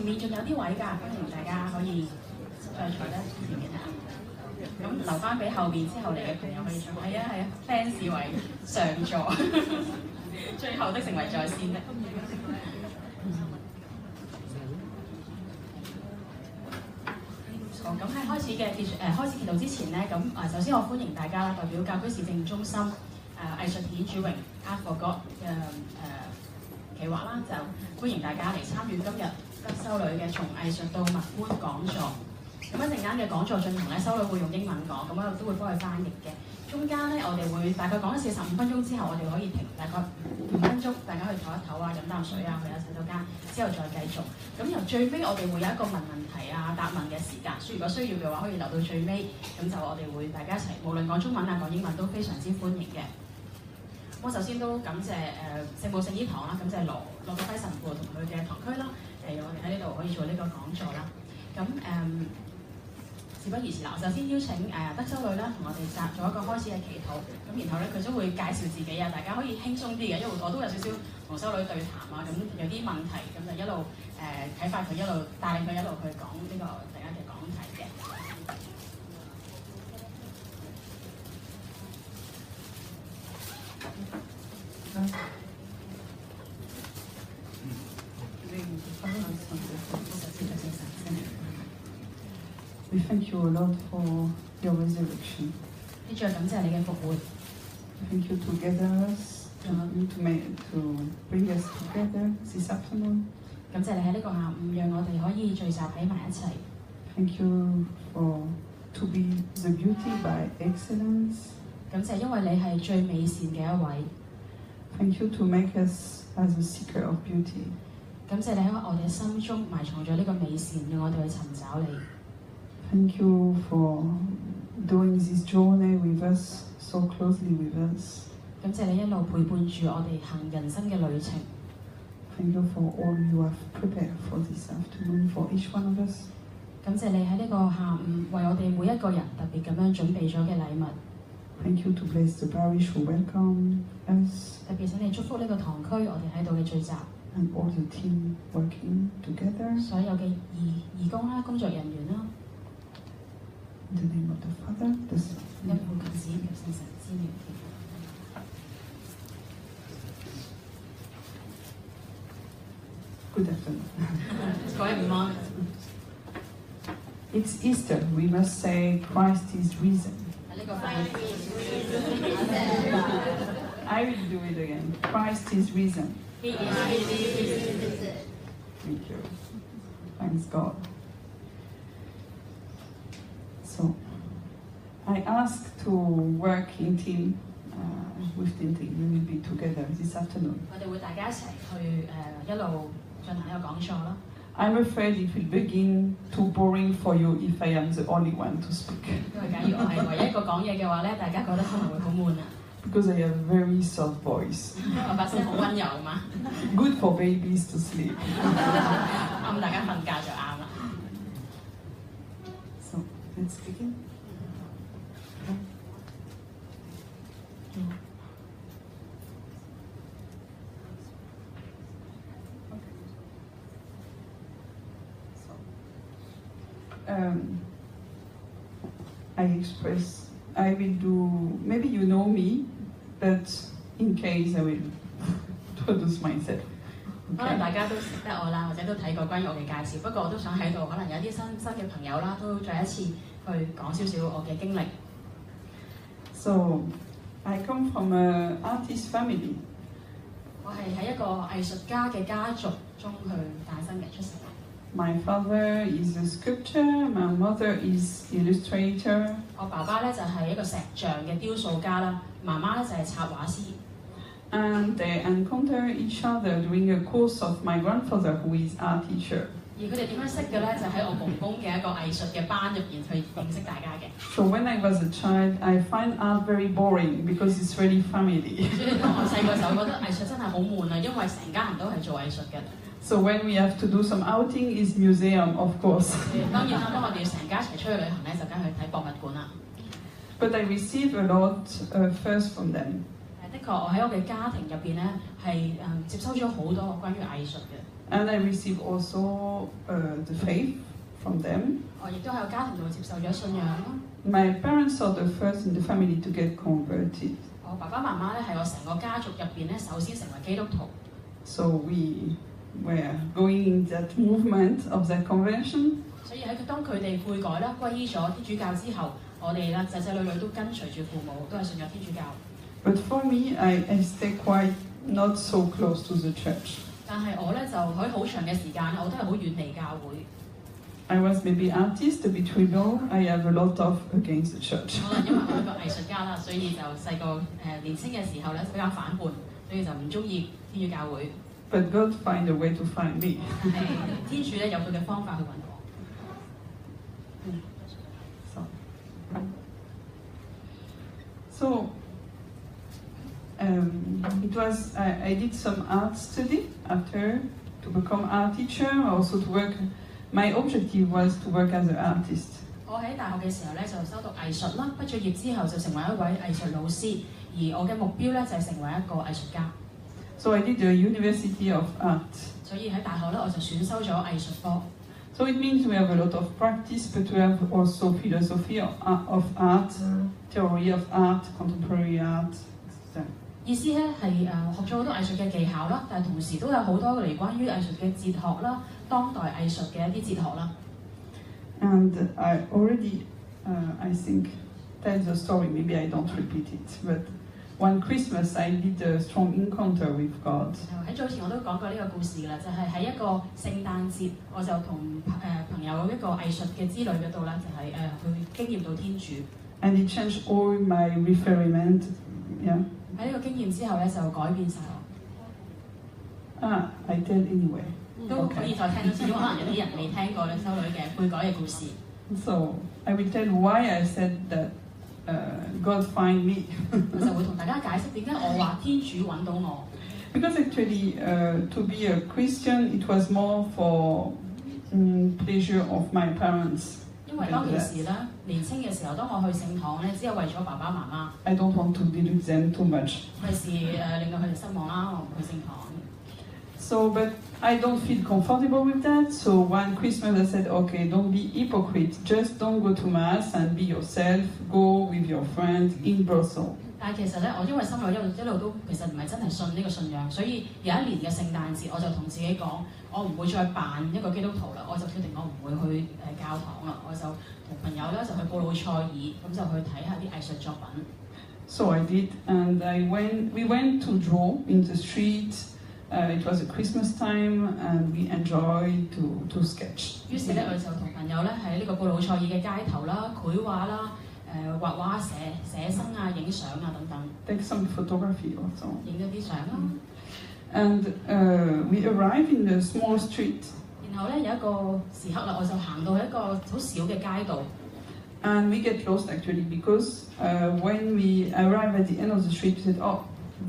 前面仲有啲位㗎，歡迎大家可以再坐得前面啊。咁留翻俾後邊之後嚟嘅朋友可以坐。係啊係啊 ，fans 位上座，最後的成為在先的。好，咁喺開始祈禱之前咧，咁首先我歡迎大家啦，代表教區市政中心藝術顯主榮 Art for God 嘅企劃啦，就歡迎大家嚟參與今日德修女嘅從藝術到默觀講座。咁一陣間嘅講座進行咧，修女會用英文講，咁我都會幫佢翻譯嘅。中間咧，我哋會大概講咗45分鐘之後，我哋可以停大概5分鐘，大家去唞一唞啊，飲啖水啊，去下洗手間，之後再繼續。咁由最尾我哋會有一個問題啊、答問嘅時間，如果需要嘅話，可以留到最尾。咁就我哋會大家一齊，無論講中文啊、講英文都非常之歡迎嘅。我首先都感謝聖母聖衣堂啦，感謝羅國輝神父同佢嘅堂區啦，我哋喺呢度可以做呢個講座啦。咁事不宜遲啦，我首先邀請德修女啦，同我哋做一個開始嘅祈禱。咁然後咧，佢都會介紹自己啊，大家可以輕鬆啲嘅，因為我都有少少同修女對談啊，咁有啲問題，咁就一路啟發佢，一路帶領佢一路去講呢個大家嘅講題嘅。We thank you, O Lord, for your resurrection. 你再感謝你嘅復活。Thank you together to bring us together this afternoon. 感謝你喺呢個下午，讓我哋可以聚集喺埋一齊。Thank you to be the beauty by excellence. 感謝因為你係最美善嘅一位。Thank you to make us as a seeker of beauty. 感謝你喺我哋心中埋藏咗呢個美善，讓我哋去尋找你。Thank you for doing this journey with us, so closely with us. 感謝你一路陪伴住我哋行人生嘅旅程。Thank you for all you have prepared for this afternoon for each one of us. 感謝你喺呢個下午為我哋每一個人特別咁樣準備咗嘅禮物。Thank you to bless the parish who welcome us. 特別請你祝福呢個堂區，我哋喺度嘅聚集。And all the team working together. 所有嘅義工啦、工作人員啦。In the name of the Father, the Son, 因父及子及聖神之名。Good afternoon. 各位午安。It's Easter. We must say Christ is risen. 呢個 I will do it again. Christ is risen. He is risen. Thank you. Thanks God. So, I ask to work in team with Tintin. We will be together this afternoon. 我哋會大家一齊去一路進行呢個講座啦。I'm afraid it will begin too boring for you if I am the only one to speak. 因為假如我係唯一一個講嘢嘅話咧，大家覺得可能會好悶啊。Because I have a very soft voice. 我把聲好溫柔嘛。Good for babies to sleep. 啱大家瞓覺就啱啦。So let's begin. I will do, maybe you know me, but in case I will introduce myself. 可能大家都識得我啦，或者都睇過關於我嘅介紹，不過我都想喺度，可能有啲新嘅朋友啦，都再一次去講少少我嘅經歷。So, I come from an artist family. 我係喺一個藝術家嘅家族中去誕生嘅出世。My father is a sculptor, my mother is illustrator. 我爸爸咧就係一個石像嘅雕塑家啦，媽媽咧就係插畫師。And they encounter each other during a course of my grandfather, who is art teacher. 而佢哋點樣識嘅咧？就喺我公公嘅一個藝術嘅班入邊去認識大家嘅。So when I was a child, I find art very boring because it's really family. 所以當我細個時候，覺得藝術真係好悶啊，因為成家人都係做藝術嘅。So when we have to do some outing, is museum, of course. 當然啦，當我哋要成家一齊出去旅行咧，就梗係去睇博物館啦。But I receive a lot first from them. 的確，我喺我嘅家庭入邊咧係接收咗好多關於藝術嘅。And I received also the faith from them. 我亦都喺個家庭度接受咗信仰啦。My parents are the first in the family to get converted. 我爸爸媽媽咧係我成個家族入邊咧首先成為基督徒。So we were going in that movement of that conversion. 所以喺當佢哋悔改啦、歸依咗天主教之後，我哋咧仔仔女女都跟隨住父母，都係信咗天主教。But for me, I stay quite not so close to the church. 但係我咧就喺好長嘅時間，我都係好遠離教會。I was maybe artist, a bit rebel. I have a lot of against the church. 可能因為我係一個藝術家啦，所以就細個年青嘅時候咧比較反叛，所以就唔中意天主教會。But God find a way to find me. 但係天主咧有佢嘅方法去揾我。So it was I did some art study after to become art teacher, also to work. My objective was to work as an artist. 我喺大學嘅時候咧就修讀藝術啦，畢咗業之後就成為一位藝術老師，而我嘅目標咧就係成為一個藝術家。So I did the University of Art. 所以喺大學咧我就選修咗藝術科。So it means we have a lot of practice, but we have also philosophy of art, theory of art, contemporary art. 意思咧係學咗好多藝術嘅技巧啦，但係同時都有好多嚟關於藝術嘅哲學啦、當代藝術嘅一啲哲學啦。And I already, I think, tell the story. Maybe I don't repeat it, but one Christmas I did a strong encounter with God. 喺早前我都講過呢個故事㗎啦，就係喺一個聖誕節，我就同朋友一個藝術嘅之旅嗰度咧，就係去經驗到天主。And it changed all my referment. Yeah. 喺呢個經驗之後咧，就改變晒我。I tell anyway. 都可以再聽多次，因為可能有啲人未聽過咧修女嘅悔改嘅故事。So I will tell why I said that God find me. 我就會同大家解釋點解我話天主揾到我。Because actually, to be a Christian, it was more for pleasure of my parents. 因為當其時咧，年青嘅時候，當我去聖堂咧，只係為咗爸爸媽媽。I don't want to delude them too much. 費事令到佢哋失望啦，我唔去聖堂。So, but I don't feel comfortable with that. So one Christmas I said, okay, don't be hypocrite. Just don't go to mass and be yourself. Go with your friends in Brussels. 但係其實咧，我因為心裏一路都其實唔係真係信呢個信仰，所以有一年嘅聖誕節，我就同自己講，我唔會再扮一個基督徒啦，我就決定我唔會去教堂啦，我就同朋友咧就去布魯塞爾，咁就去睇下啲藝術作品。So I did, and we went to draw in the street. It was a Christmas time, and we enjoyed to sketch. 於是咧，我就同朋友咧喺呢個布魯塞爾嘅街頭啦、繪畫啦、畫畫、寫生啊、影相啊等等。Take some photography also. 影咗啲相啦。And we arrived in a small street. 然後咧有一個時刻啦，我就行到一個好小嘅街道。And we get lost actually because when we arrive at the end of the street, we said, "Oh,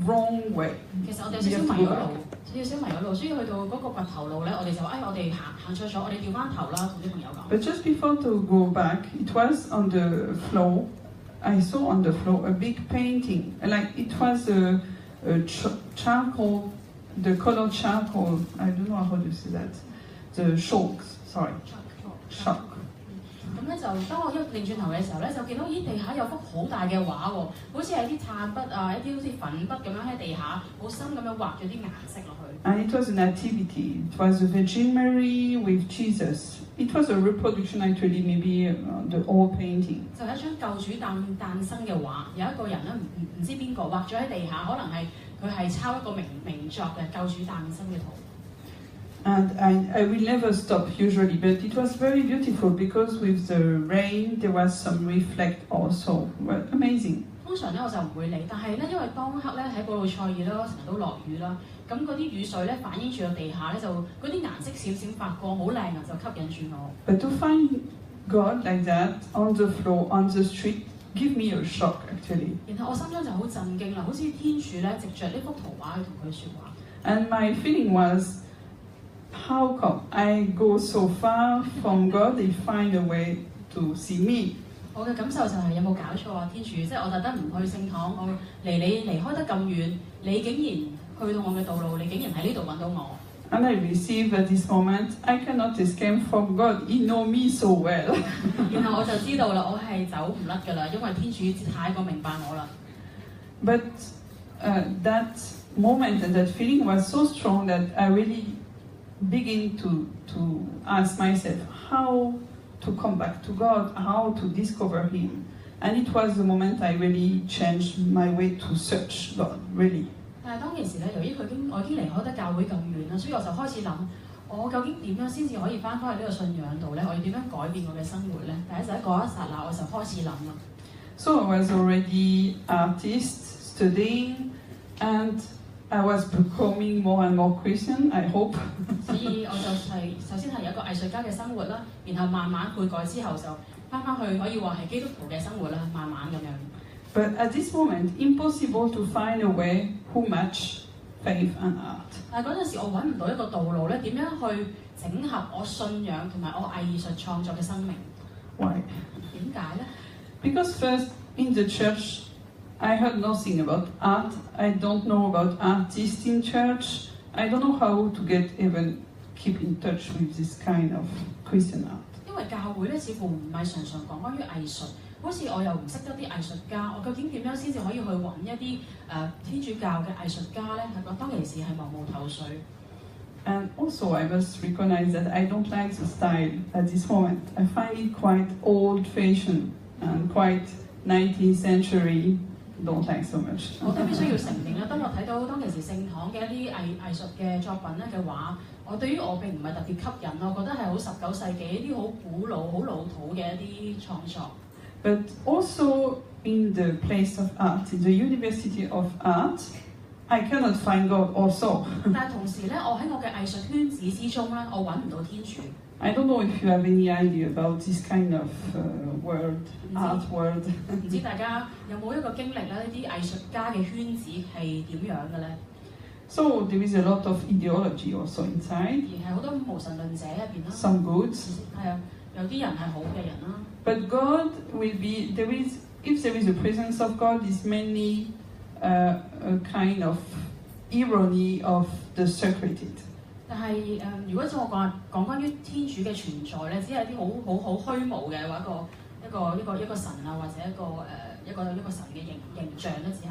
wrong way." 其實我哋有少少迷咗路，所以去到嗰個掘頭路咧，我哋就話：我哋行錯咗，我哋調翻頭啦，同啲朋友講。But just before to go back, it was on the floor. I saw on the floor a big painting, like it was a charcoal, the colored charcoal. I don't know how to say that. The chalk, sorry, chalk. 咁咧就當我一擰轉頭嘅時候咧，就見到咦地下有幅好大嘅畫喎，好似係啲炭筆啊，一啲好似粉筆咁樣喺地下好深咁樣畫咗啲顏色落去。And it was a nativity. It was the Virgin Mary with Jesus. It was a reproduction actually, maybe the old painting. 就係一張救主誕生嘅畫，有一個人咧唔知邊個畫咗喺地下，可能係佢係抄一個名作嘅救主誕生嘅圖。And I will never stop usually, but it was very beautiful because with the rain there was some reflect also. Well, amazing. 通常咧我就唔會理，但係咧因為當刻咧喺布魯塞爾啦，成日都落雨啦，咁嗰啲雨水咧反映住個地下咧，就嗰啲顏色閃閃發光，好靚啊，就吸引住我。But to find God like that on the floor, on the street, give me a shock actually. 然後我心中就好震驚啦，好似天主咧藉着呢幅圖畫去同佢説話。And my feeling was, how come I go so far from God, they find a way to see me? 我嘅感受就係有冇搞錯啊，天主！即係我特登唔去聖堂，我離開得咁遠，你竟然去到我嘅道路，你竟然喺呢度揾到我。And I received at this moment, I cannot escape from God. He knows me so well. 然後我就知道啦，我係走唔甩㗎啦，因為天主太過明白我啦。But that moment and that feeling was so strong that I really begin to ask myself how to come back to God, how to discover Him. And it was the moment I really changed my way to search God, really. 但係當其時咧，由於我已經離開得教會咁遠啦，所以我就開始諗，我究竟點樣先至可以翻返去呢個信仰度咧？我要點樣改變我嘅生活咧？第一就喺嗰一剎那，我就開始諗啦。So I was already artist studying, and I was becoming more and more Christian, I hope. 所以我就係首先係有一個藝術家嘅生活啦，然後慢慢悔改之後就翻返去可以話係基督徒嘅生活啦，慢慢咁樣。But at this moment, impossible to find a way who match faith and art. 但係嗰陣時，我揾唔到一個道路咧，點樣去整合我信仰同埋我藝術創作嘅生命？ Why? 點解咧？ Because first, in the church, I heard nothing about art. I don't know about artists in church. I don't know how to even keep in touch with this kind of Christian art. 因為教會咧，似乎唔係常常講關於藝術，好似我又唔識得啲藝術家，我究竟點樣先至可以去揾一啲天主教嘅藝術家咧？係講當其時係茫無頭緒。And also, I must recognize that I don't like the style at this moment. I find it quite old-fashioned and quite 19th century. Don't like so much. 我都必須要承認啦，當我睇到當其時聖堂嘅一啲藝術嘅作品咧嘅畫，對於我並唔係特別吸引，我覺得係好19世紀一啲好古老、好老土嘅一啲創作。But also in the place of art, in the University of Art, I cannot find God also. 但係同時咧，我喺我嘅藝術圈子之中咧，我揾唔到天主。I don't know if you have any idea about this kind of world, art world. 唔知大家有冇一個經歷咧？呢啲藝術家嘅圈子係點樣嘅咧？ So there is a lot of ideology also inside. 而係好多無神論者入邊啦。Some goods. 係啊，有啲人係好嘅人啦。But God will be if there is a presence of God, is mainly a kind of irony of the secreted. 但係如果我講關於天主嘅存在咧，只係啲好虛無嘅話一個神啊，或者一個神嘅形象咧，只係。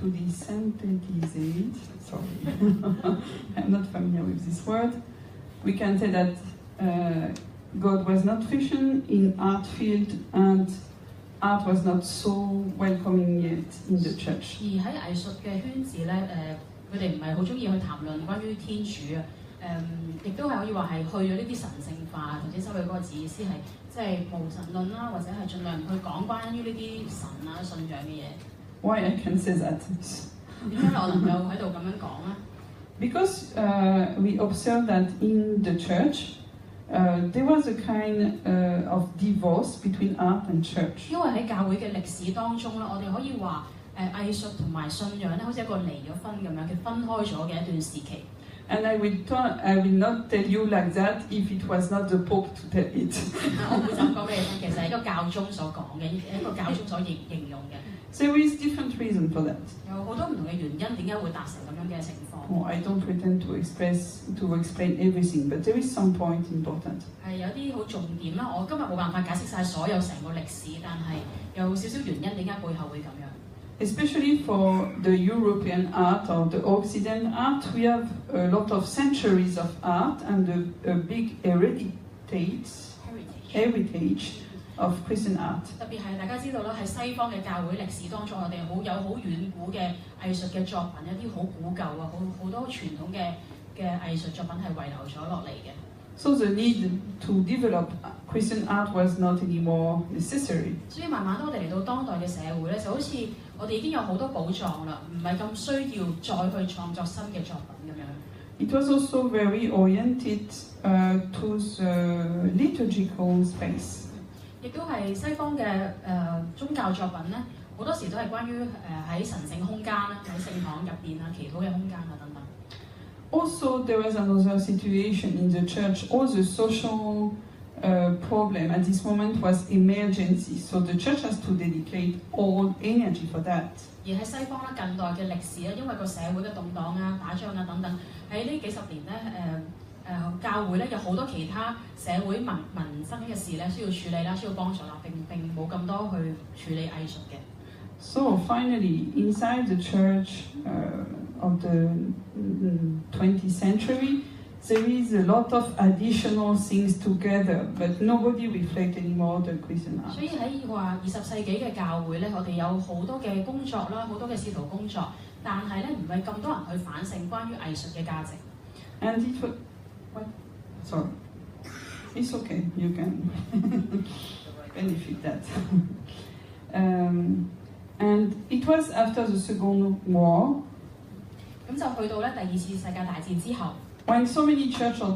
To desynthesize, sorry, I'm not familiar with this word. We can say that God was not fashion in art field and art was not so welcoming yet in the church. 而喺藝術嘅圈子咧，佢哋唔係好中意去談論關於天主啊，亦都係可以話係去咗呢啲神聖化，頭先收嘅嗰個字意思係即係無神論啦，或者係盡量唔去講關於呢啲神啊信仰嘅嘢。Why I can say that? 點解我能夠喺度咁樣講咧？ Because we observe that in the church there was a kind of divorce between art and church. 因為喺教會嘅歷史當中咧，我哋可以話藝術同埋信仰咧，好似一個離咗婚咁樣嘅分開咗嘅一段時期。And I will not tell you like that if it was not the Pope to tell it. 我唔會就咁講俾你聽，其實係一個教宗所講嘅，一個教宗所形容嘅。There is different reason for that. 有好多唔同嘅原因，點解會達成咁樣嘅情況？ Oh, I don't pretend to explain everything, but there is some point important. 係有啲好重點啦，我今日冇辦法解釋晒所有成個歷史，但係有少少原因點解背後會咁樣。Especially for the European art or the Occidental art, we have a lot of centuries of art and a big heritage of Christian art. 特別係大家知道啦，喺西方嘅教會歷史當中，我哋有好遠古嘅藝術嘅作品，一啲好古舊啊，好多傳統嘅藝術作品係遺留咗落嚟嘅。So the need to develop Christian art was not anymore necessary. 所以慢慢我哋嚟到當代嘅社會咧，就好似我哋已經有好多寶藏啦，唔係咁需要再去創作新嘅作品咁樣。It was also very oriented to the liturgical space. 亦都係西方嘅宗教作品咧，好多時都係關於喺神聖空間啦，喺聖堂入邊啊、祈禱嘅空間啊等等。Also, there was another situation in the church. All the social problem at this moment was emergency, so the church has to dedicate all energy for that. 而喺西方咧，近代嘅歷史咧，因為個社會嘅動盪啊、打仗啊等等，喺呢幾十年咧，教會咧有好多其他社會民生嘅事咧需要處理啦，需要幫助啦，並冇咁多去處理藝術嘅。So finally, inside the church of the 20th century, there is a lot of additional things together, but nobody reflects anymore the Christian art. 所以喺話20世紀嘅教會咧，我哋有好多嘅工作啦，好多嘅使徒工作，但係咧唔係咁多人去反省關於藝術嘅價值。And it was, what? Sorry, it's okay. You can benefit that. And it was after the Second War. 咁就去到咧第二次世界大戰之後。When so many churches are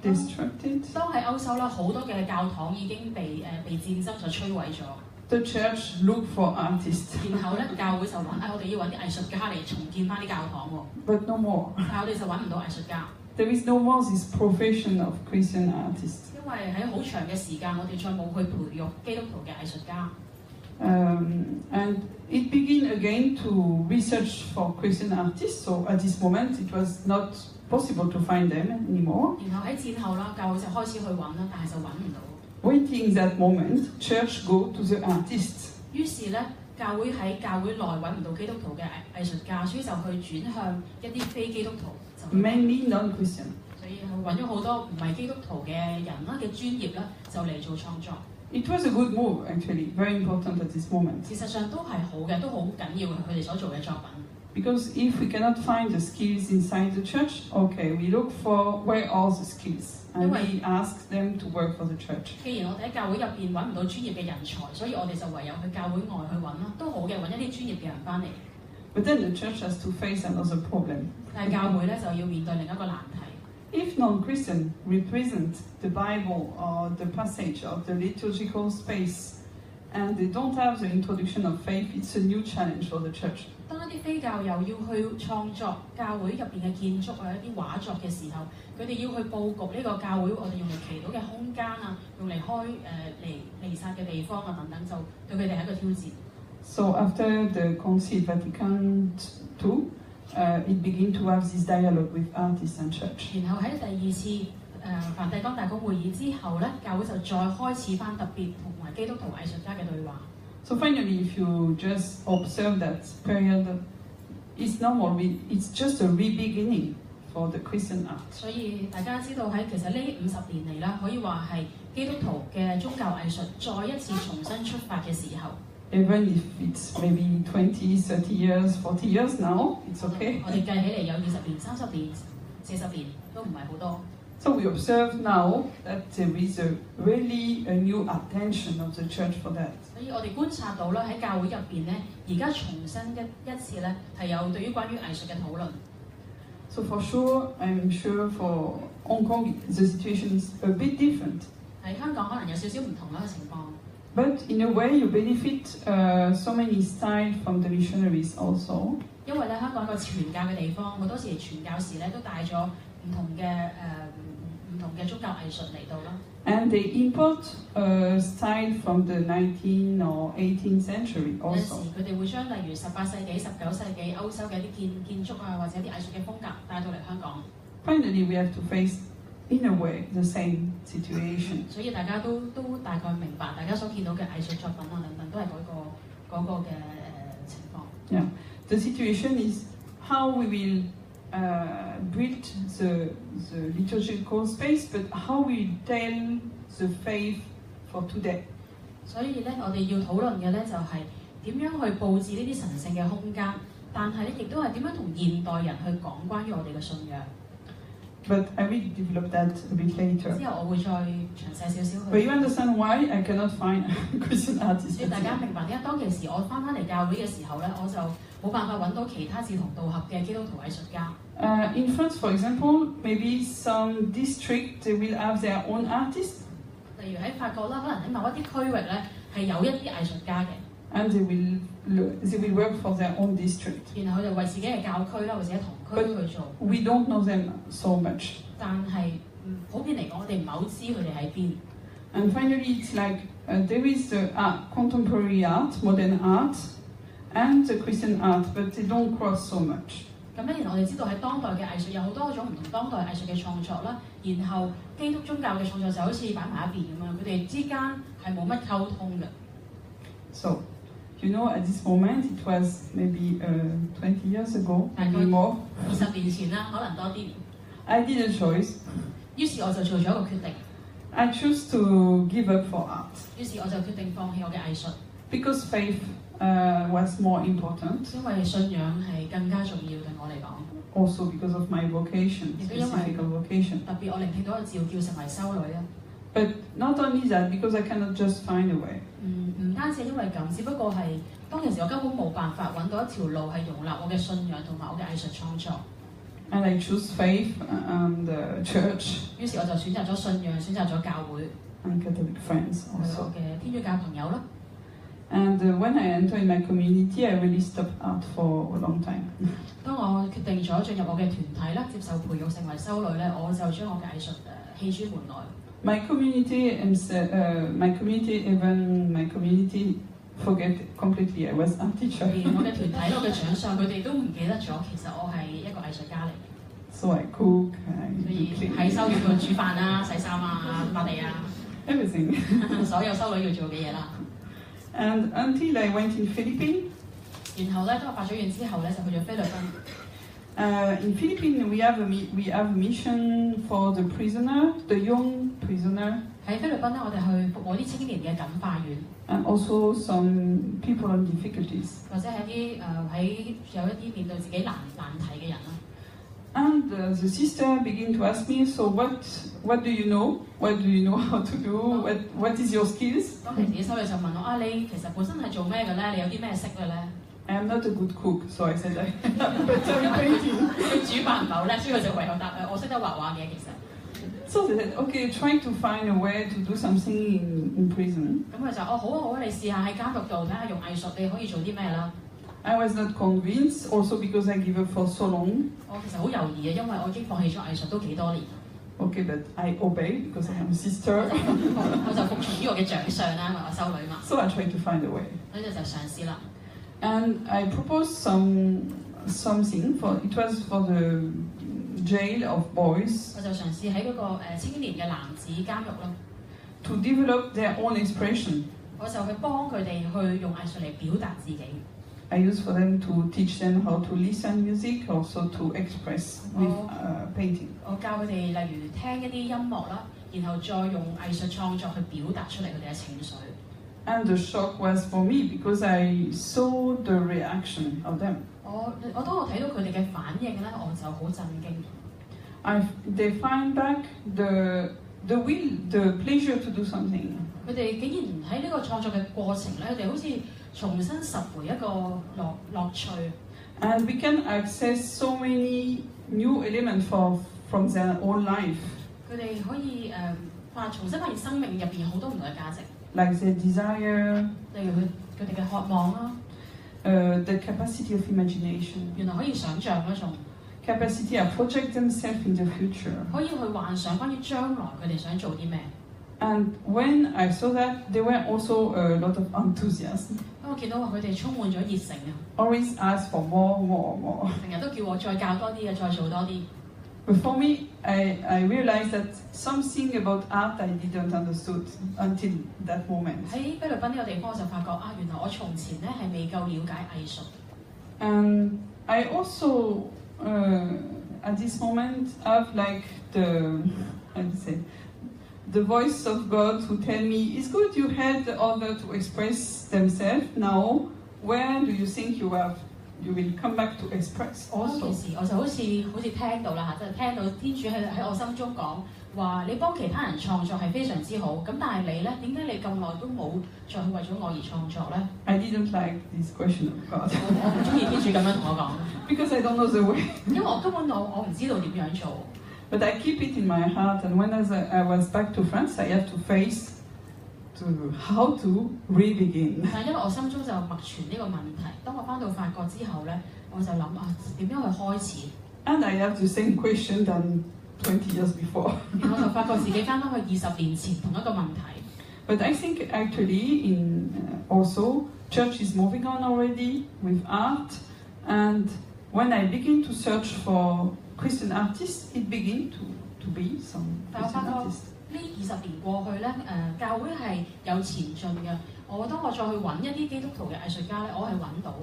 destructed. 當喺歐洲啦，好多嘅教堂已經被戰爭所摧毀咗。The church look for artists. 然後咧，教會就揾，我哋要揾啲藝術家嚟重建翻啲教堂喎。But no more. 但係我哋就揾唔到藝術家。There is no more this profession of Christian artists. 因為喺好長嘅時間，我哋再冇去培育基督徒嘅藝術家。And it began again to research for Christian artists. So at this moment, it was not possible to find them anymore. 然後喺戰後啦，教會就開始去揾啦，但係就揾唔到。Waiting that moment, church go to the artists. 於是咧，教會喺教會內揾唔到基督徒嘅藝術家，所以就去轉向一啲非基督徒。Mainly non-Christian. 所以揾咗好多唔係基督徒嘅人啦嘅專業啦，就嚟做創作。It was a good move, actually, very important at this moment. 事實上都係好嘅，都好緊要佢哋所做嘅作品。Because if we cannot find the skills inside the church, okay, we look for where are the skills, and we ask them to work for the church. 既然我哋喺教會入邊揾唔到專業嘅人才，所以我哋就唯有去教會外去揾啦，都好嘅，揾一啲專業嘅人翻嚟。But then the church has to face another problem. 但係教會咧就要面對另一個難題。If non-Christian represent the Bible or the passage of the liturgical space, and they don't have the introduction of faith, it's a new challenge for the church. 當一啲非教友要去創作教會入邊嘅建築啊、一啲畫作嘅時候，佢哋要去佈局呢個教會，我哋用嚟祈禱嘅空間啊，用嚟開彌撒嘅地方啊等等，就對佢哋係一個挑戰。So after the Council Vatican II, it began to have this dialogue with artists and church. 然後喺第二次梵蒂岡大公會議之後咧，教會就再開始翻特別同埋基督徒藝術家嘅對話。So finally, if you just observe that period, it's normal. It's just a re-beginning for the Christian art. 所以大家知道喺其實呢50年嚟啦，可以話係基督徒嘅宗教藝術再一次重新出發嘅時候。Even if it's maybe 20, 30 years, 40 years now, it's okay. 我哋計起嚟有20年、30年、40年都唔係好多。So we observe now that there is really a new attention of the church for that. 所以我哋觀察到啦，喺教會入邊咧，而家重新一次咧係有對於關於藝術嘅討論。So for sure, I'm sure for Hong Kong the situation is a bit different. 喺香港可能有少少唔同啦嘅情況。But in a way, you benefit so many styles from the missionaries also. 因為咧香港一個傳教嘅地方，好多時傳教士咧都帶咗唔同嘅宗教藝術嚟到啦。And they import style from the 19th or 18th century 有時 also. 佢哋會將例如18世紀、19世紀歐洲嘅一啲建築啊，或者啲藝術嘅風格帶到嚟香港。Finally, we have to face, in a way, the same situation. 所以大家都大概明白，大家所見到嘅藝術作品啊等等，都係嗰個嘅情況。Yeah, the situation is how we will build the liturgical space, but how we tell the faith for today. 所以咧，我哋要討論嘅咧就係點樣去佈置呢啲神聖嘅空間，但係咧亦都係點樣同現代人去講關於我哋嘅信仰。But I will develop that a bit later. 之後我會再詳細少少 But 去。 you understand why I cannot find Christian artists? 所以大家明白點解當其時我翻嚟教會嘅時候咧，我就冇辦法揾到其他志同道合嘅基督徒藝術家。In France, for example, maybe some district they will have their own artists. 例如喺法國啦，可能喺某一啲區域咧係有一啲藝術家嘅。And they will work for their own district. 然後佢就為自己嘅教區啦，或者同區去做。We don't know them so much. 但係普遍嚟講，我哋唔係好知佢哋喺邊。And finally, it's like there is the contemporary art, modern art, and the Christian art, but they don't cross so much. 咁咧，然後我哋知道喺當代嘅藝術有好多種唔同當代藝術嘅創作啦，然後基督宗教嘅創作就好似擺埋一邊咁樣，佢哋之間係冇乜溝通嘅。So, you know, at this moment, it was maybe 20 years ago, 大概 maybe more. 20年前啦，可能多啲。I did a choice. 於是我就做咗一個決定。I chose to give up for art. 於是我就決定放棄我嘅藝術。Because faith was more important. 因為信仰係更加重要對我嚟講。Also because of my vocation, specific vocation. 特別我聆聽到個召叫成為修女啊。But not only that, because I cannot just find a way. 唔單止係因為咁，只不過係當其時我根本冇辦法揾到一條路係容納我嘅信仰同埋我嘅藝術創作。And I chose faith and church. 於是我就選擇咗信仰，選擇咗教會。And Catholic friends also. 我嘅天主教朋友啦。And when I entered my community, I really stopped art for a long time. 當我決定咗進入我嘅團體啦，接受培育成為修女咧，我就將我嘅藝術棄諸門外。My community, even my community, forget completely I was art teacher. 我嘅團體、我嘅長上，佢哋都唔記得咗，其實我係一個藝術家嚟嘅。So I cook, 所以喺修女度煮飯啦、洗衫啊、抹地啊 everything. 所有修女要做嘅嘢啦。And until I went in Philippines. 然後咧，當我發咗願之後咧，就去咗菲律賓。In Philippines, we have a mission for the prisoner, the young prisoner. 喺菲律賓咧，我哋去服務啲青年嘅感化院。And also some people on difficulties. 或者係啲喺有一啲面對自己難題嘅人啦。And the sister began to ask me, so what do you know? What do you know how to do? What is your skills? 當其時啲修女就問我啊，你其實本身係做咩嘅咧？你有啲咩識嘅咧 I am not a good cook, so I said I better painting. 佢煮飯唔係好叻，所以佢就唯有答我識得畫畫嘅其實。So they said, okay, try to find a way to do something in prison. 咁佢就好啊，你試下喺監獄度睇下用藝術你可以做啲咩啦。I was not convinced, also because I gave up for so long. 我其實好猶豫嘅，因為我已經放棄咗藝術都幾多年。Okay, but I obey because I am a sister. 我就服從於我嘅長上啦，因為我修女嘛。So I tried to find a way. 所以就嘗試啦。And I proposed something for it was for the jail of boys. 我就嘗試喺嗰個青年嘅男子監獄啦。To develop their own expression. 我就去幫佢哋去用藝術嚟表達自己。I used for them to teach them how to listen music, also to express with painting. 我教佢哋例如聽一啲音樂啦，然後再用藝術創作去表達出嚟佢哋嘅情緒。And the shock was for me because I saw the reaction of them. 我當我睇到佢哋嘅反應咧，我就好震驚。They find back the will, the pleasure to do something. 佢哋竟然喺呢個創作嘅過程咧，佢哋好似重新拾回一個樂趣。And we can access so many new elements from their own life. 佢哋可以重新發現生命入邊有好多唔同嘅價值。Like their desire. 例如佢哋嘅渴望啦。The capacity of imagination. 原來可以想像嗰種。Capacity to project themselves in the future. 可以去幻想關於將來佢哋想做啲咩。And when I saw that, there were also a lot of enthusiasm. 當我見到話佢哋充滿咗熱誠啊 ，always ask for more. 成日都叫我再教多啲嘅，再做多啲。But for me, I realized that something about art I didn't understood until that moment. 喺菲律賓呢個地方，我就發覺啊，原來我從前咧係未夠了解藝術。And I also at this moment have like the voice of God who tell me, it's good you had the other to express themselves. Now, where do you think you will come back to express also? 當其時我就好似聽到啦嚇，即係聽到天主喺我心中講話，你幫其他人創作係非常之好，咁但係你咧，點解你咁耐都冇再去為咗我而創作咧 I didn't like this question of God. 我唔中意天主咁樣同我講， Because I don't know the way. 因為我根本我唔知道點樣做。But I keep it in my heart, and when I was back to France, I had to face how to re-begin. 但係因為我心中就默存呢個問題，當我翻到法國之後咧，我就諗啊點樣去開始。And I have the same question than 20 years before. 然後就發覺自己翻返去20年前同一個問題。But I think actually in also church is moving on already with art, and when I begin to search for Christian artists, it begin to be some Christian artists. 呢20年過去咧，教會係有前進嘅。當我再去揾一啲基督徒嘅藝術家咧，我係揾到。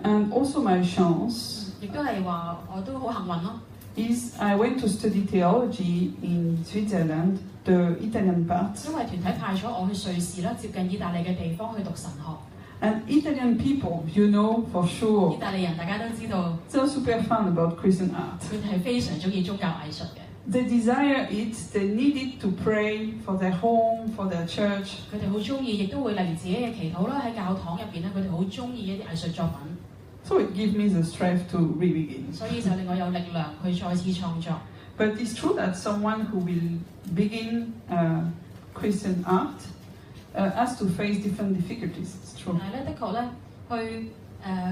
And also my chance 亦都係話我都好幸運咯。is I went to study theology in Switzerland, the Italian part. 因為團體派咗我去瑞士啦，接近意大利嘅地方去讀神學。And Italian people, you know for sure, 意大利人大家都知道， they're super fun about Christian art. 佢哋係非常中意宗教藝術嘅。They desire it, they need it to pray for their home, for their church. 佢哋好中意，亦都會例如自己嘅祈禱啦，喺教堂入邊咧，佢哋好中意一啲藝術作品。So it gives me the strength to re-begin. 所以就令我有力量去再次創作。But it's true that someone who will begin Christian art has to face different difficulties. It's true. 但係咧，的確咧，去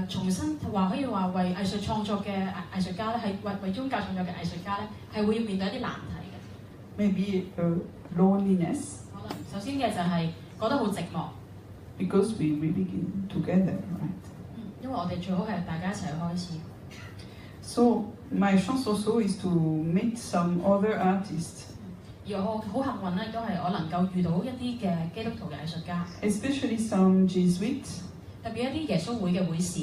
重新可以話為藝術創作嘅藝術家咧，係為宗教創作嘅藝術家咧，係會要面對一啲難題嘅。Maybe loneliness. 可能首先嘅就係覺得好寂寞。Because we begin together, right? 因為我哋最好係大家一齊開始。So my chance also is to meet some other artists. 而我好幸運咧，都係我能夠遇到一啲嘅基督徒嘅藝術家。Especially some Jesuits. 特別一啲耶穌會嘅會士。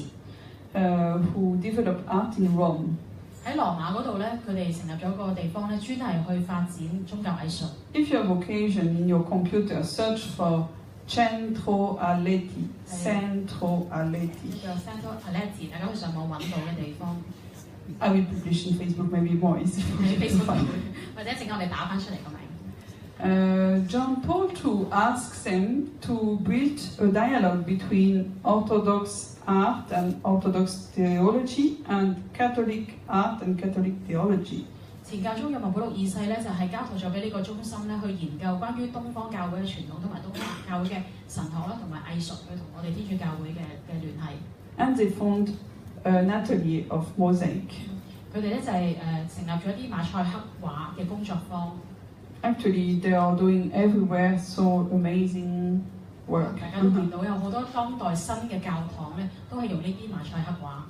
Who develop art in Rome. 喺羅馬嗰度咧，佢哋成立咗個地方咧，專係去發展宗教藝術。If you have occasion in your computer, search for Centro Aleti. Centro Aleti. 呢個 Centro Aleti， 大家去上網揾到嘅地方。I will publish in Facebook, maybe more easy for you to find. 或者陣間我哋打翻出嚟個名。John Paul II asks them to build a dialogue between Orthodox art and Orthodox theology and Catholic art and Catholic theology. 前教宗若望保祿二世咧，就係交託咗俾呢個中心咧，去研究關於東方教會嘅傳統同埋東方教會嘅神學啦，同埋藝術去同我哋天主教會嘅聯繫。And they formed an atelier of mosaic. 佢哋咧就係成立咗一啲馬賽克畫嘅工作坊。Actually, they are doing everywhere so amazing work. 大家都見到有好多當代新嘅教堂咧，都係用呢啲馬賽克畫。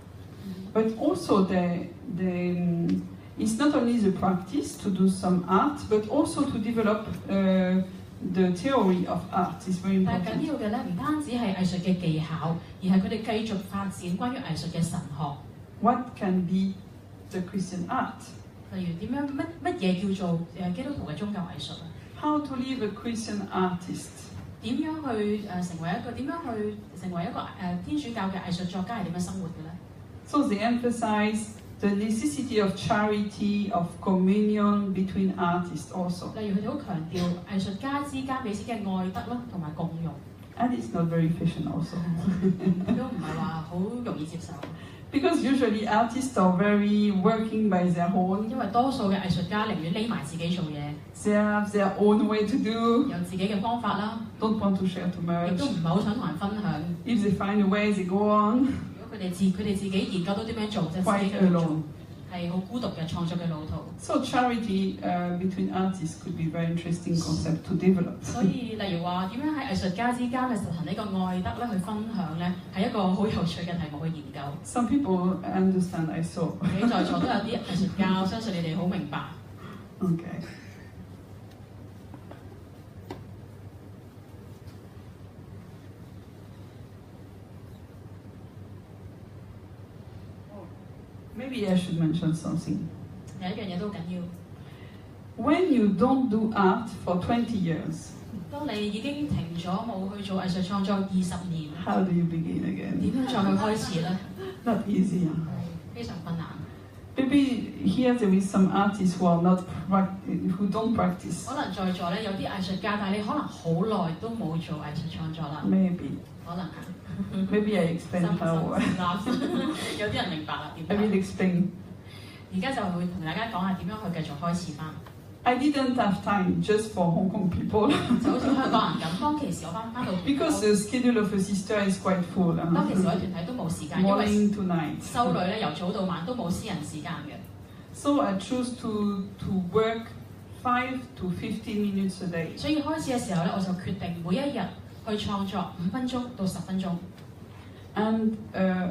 But also it's not only the practice to do some art, but also to develop the theory of art is very important. 但係緊要嘅咧，唔單止係藝術嘅技巧，而係佢哋繼續發展關於藝術嘅神學。What can be the Christian art? 例如點樣乜嘢叫做基督徒嘅宗教藝術啊 How to live a Christian artist? 點樣去成為一個天主教嘅藝術作家係點樣生活嘅咧 So they emphasize the necessity of charity, of communion between artists also. 例如佢哋好強調藝術家之間彼此嘅愛德啦，同埋共融。And it's not very efficient also. 都唔係話好容易接受。Because usually artists are very working by their own. 因為多數嘅藝術家寧願匿埋自己做嘢。They have their own way to do. 有自己嘅方法啦。Don't want to share too much. 亦都唔係好想同人分享。If they find a way, they go on. 如果佢哋自己研究到點樣做，就自己繼續做。係好孤獨嘅創作嘅路途。So charity between artists could be a very interesting concept to develop. 所以例如話點樣喺藝術家之間去實行呢個愛德咧，去分享咧，係一個好有趣嘅題目去研究。Some people understand, I saw. 你在座都有啲藝術家，我相信你哋好明白。Okay. Maybe I should mention something. 有一樣嘢都緊要。When you don't do art for 20 years, 當你已經停咗冇去做藝術創作20年， how do you begin again? 點樣再去開始咧？ Not easy. 非常困難。Maybe here there is some artists who don't practice. 可能在座咧有啲藝術家，但係你可能好耐都冇做藝術創作啦。Maybe. 可能係。Maybe I explain how. 有啲人明白啦，點解 I will explain. 而家就會同大家講下點樣去繼續開始翻。I didn't have time just for Hong Kong people. 就好似香港人咁，當其時我翻到 Because the schedule of a sister is quite full. 當其時我團體都冇時間，因為 Morning to night. 修女咧由早到晚都冇私人時間嘅。So I choose to work 5 to 15 minutes a day. 所以開始嘅時候咧，我就決定每一日去創作5分鐘到10分鐘。And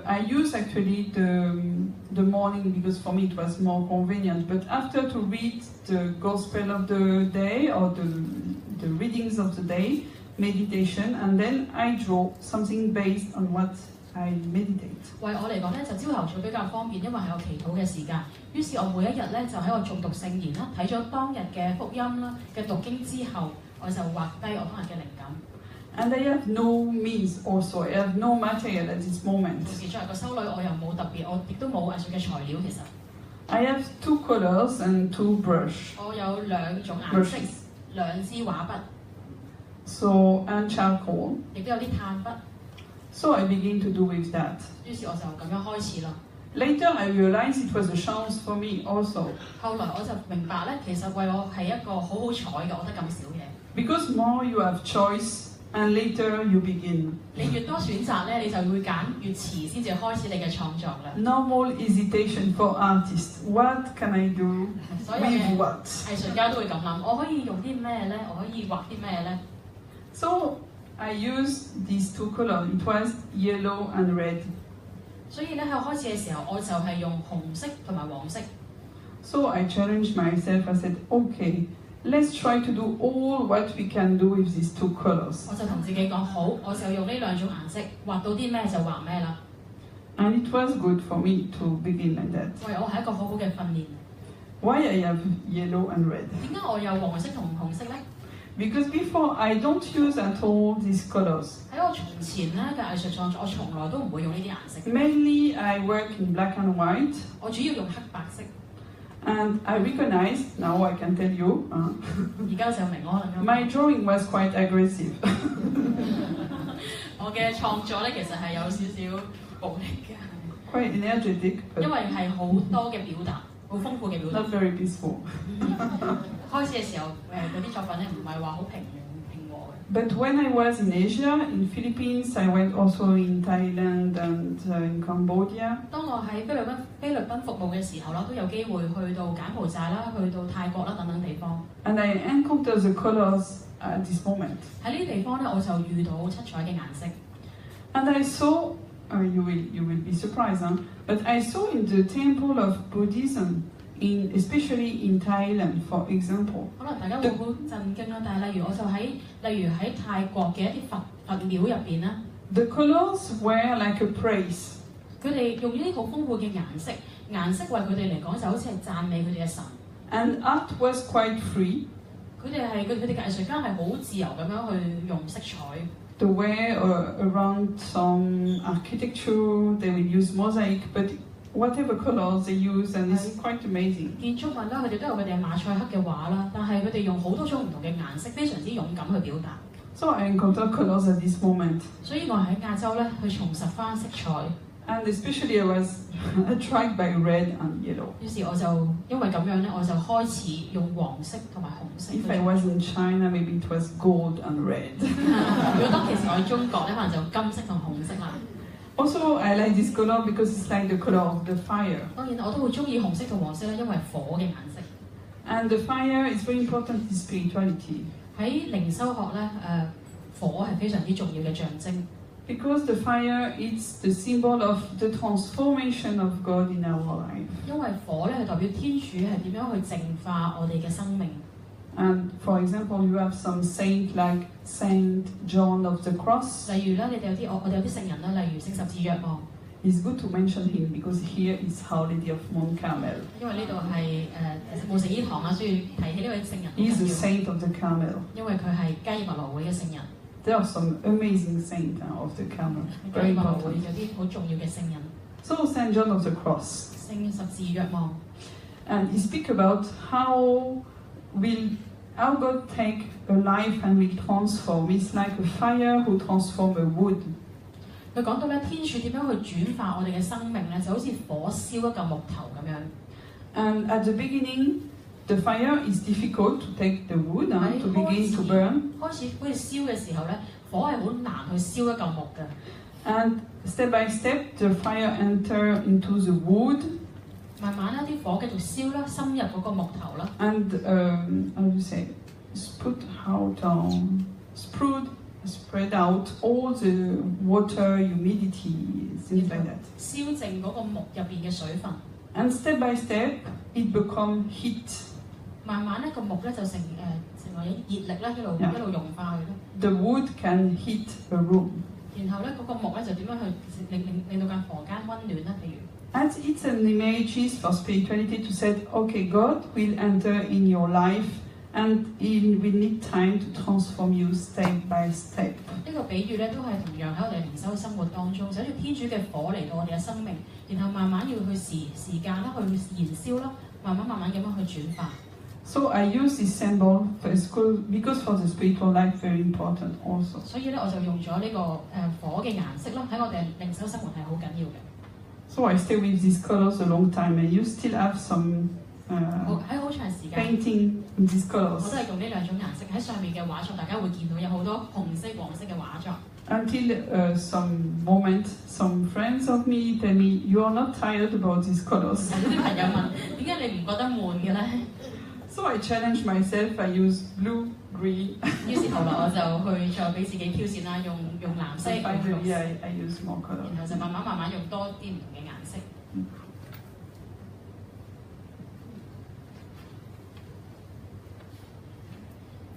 I use actually the morning because for me it was more convenient. But after to read the gospel of the day or the readings of the day, meditation, and then I draw something based on what I meditate. 為我嚟講咧，就朝頭早比較方便，因為係有祈禱嘅時間。於是我每一日咧就喺度誦讀聖言啦，睇咗當日嘅福音啦嘅讀經之後，我就畫低我當日嘅靈感。And I have no means also, I have no material at this moment. 同時作為個修女，我又冇特別，我亦都冇藝術嘅材料其實。I have 2 colors and 2 brush. 我有2種顏色，2支畫筆。So, and charcoal. 亦都有啲炭筆。So I begin to do with that. 於是我就咁樣開始啦。Later I realized it was a chance for me also. 後來我就明白咧，其實為我係一個好彩嘅，我得咁少嘢。Because more you have choice, and later you begin. 你越多選擇咧，你就會揀越遲先至開始你嘅創作啦。Normal hesitation for artists. What can I do 所有 with 嘅 what? 藝術家都會咁諗，我可以用啲咩咧？我可以畫啲咩咧？ So I used these 2 colors. It was yellow and red. 所以咧喺我開始嘅時候，我就係用紅色同埋黃色。So I challenged myself. I said, okay, let's try to do all what we can do with these 2 colors. 我就同自己講好，我就用呢2種顏色，畫到啲咩就畫咩啦。And it was good for me to begin like that. 為我係一個好好嘅訓練。Why I have yellow and red? 點解我有黃色同紅色咧？ Because before I don't use at all these colors. 喺我從前咧嘅藝術創作，我從來都唔會用呢啲顏色。Mainly I work in black and white. 我主要用黑白色。And I recognize, now I can tell you, 而家就明我啦。my drawing was quite aggressive. 我嘅創作咧其實係有少少暴力嘅。Quite energetic, 因 but 為係好多嘅表達，好豐富嘅表達。 not very peaceful. 開始嘅時候，嗰啲作品咧唔係話好平和嘅。But when I was in Asia, in Philippines, I went also in Thailand and in Cambodia. 當我喺菲律賓服務嘅時候啦，都有機會去到柬埔寨啦，去到泰國啦等等地方。And I encountered the colors at this moment. 喺呢啲地方咧，我就遇到七彩嘅顏色。And I saw, you will be surprised, but I saw in the temple of Buddhism, especially in Thailand, for example. 可能大家會好震驚啦，但係例如喺泰國嘅一啲佛廟入邊咧 The colors were like a praise. 佢哋用呢啲好豐富嘅顏色為佢哋嚟講就好似係讚美佢哋嘅神。And art was quite free. 佢哋嘅藝術家係好自由咁樣去用色彩。The way around some architecture, they will use mosaic, but whatever colors they use, and it's quite amazing. 建築物啦，佢哋都有佢哋嘅馬賽克嘅畫啦，但係佢哋用好多種唔同嘅顏色，非常之勇敢去表達。So I encountered colors at this moment. 所以我喺亞洲咧去重拾翻色彩。And especially I was attracted by red and yellow. 於是我就因為咁樣咧，我就開始用黃色同埋紅色。If I was in China, maybe it was gold and red. 如果當其時我喺中國咧，可能就金色同紅色啦。Also, I like this color because it's like the color of the fire. 當然我都會中意紅色同黃色咧，因為火嘅顏色。And the fire is very important in spirituality. 喺靈修學咧，火係非常之重要嘅象徵。Because the fire is the symbol of the transformation of God in our life. 因為火咧係代表天主係點樣去淨化我哋嘅生命。And for example, you have some saint like Saint John of the Cross. 例如咧，你哋我哋有啲聖人啦，例如聖十字若望。It's good to mention him because here is Our Lady of Mount Carmel. 因為呢度係冇聖衣堂啊，所以提起呢位聖人。He's a saint of the Carmel. 因為佢係加爾默羅會嘅聖人。There are some amazing saints of the Carmel. 加爾 Very 默羅會 important. 有啲好重要嘅聖人。So Saint John of the Cross. 聖十字若望。And he speaks about how God take a life and will transform. It's like a fire who transforms a wood. 佢講到咧，天主點樣去轉化我哋嘅生命咧，就好似火燒一嚿木頭咁樣。And at the beginning, the fire is difficult to take the wood to begin to burn. 開始好似燒嘅時候咧，火係好難去燒一嚿木嘅。And step by step, the fire enter into the wood, 慢慢咧啲火繼續燒啦，深入嗰個木頭啦。And how do you say? Spread out all the water, humidity, things like that. 燒淨嗰個木入邊嘅水分。And step by step, it become heat. 慢慢咧個木咧就成為熱力啦，一路融化佢咯。The wood can heat a room. 然後咧嗰個木咧就點樣去令到間房間温暖咧？譬如。And it's an image for spirituality to say, okay, God will enter in your life, and He will need time to transform you step by step. 呢個比喻咧都係同樣喺我哋靈修生活當中，就好似天主嘅火嚟到我哋嘅生命，然後慢慢要去時間啦，去燃燒啦，慢慢咁樣去轉化。So I use this symbol because for the spiritual life very important also. 所以咧我就用咗呢個火嘅顏色啦，喺我哋靈修生活係好緊要嘅。So I stay with these colors a long time, and you still have some 喺好長時間 painting in these colors. 我都係用呢兩種顏色喺上面嘅畫作，大家會見到有好多紅色、黃色嘅畫作。Until some moment, some friends of me tell me, "You are not tired about these colors." 有啲朋友問：點解你唔覺得悶嘅咧？ So I challenge myself. I use blue, green. 於是後來我就去再俾自己挑戰啦，用藍色、Finally, I use more colors. 然後就慢慢用多啲唔同嘅顏色。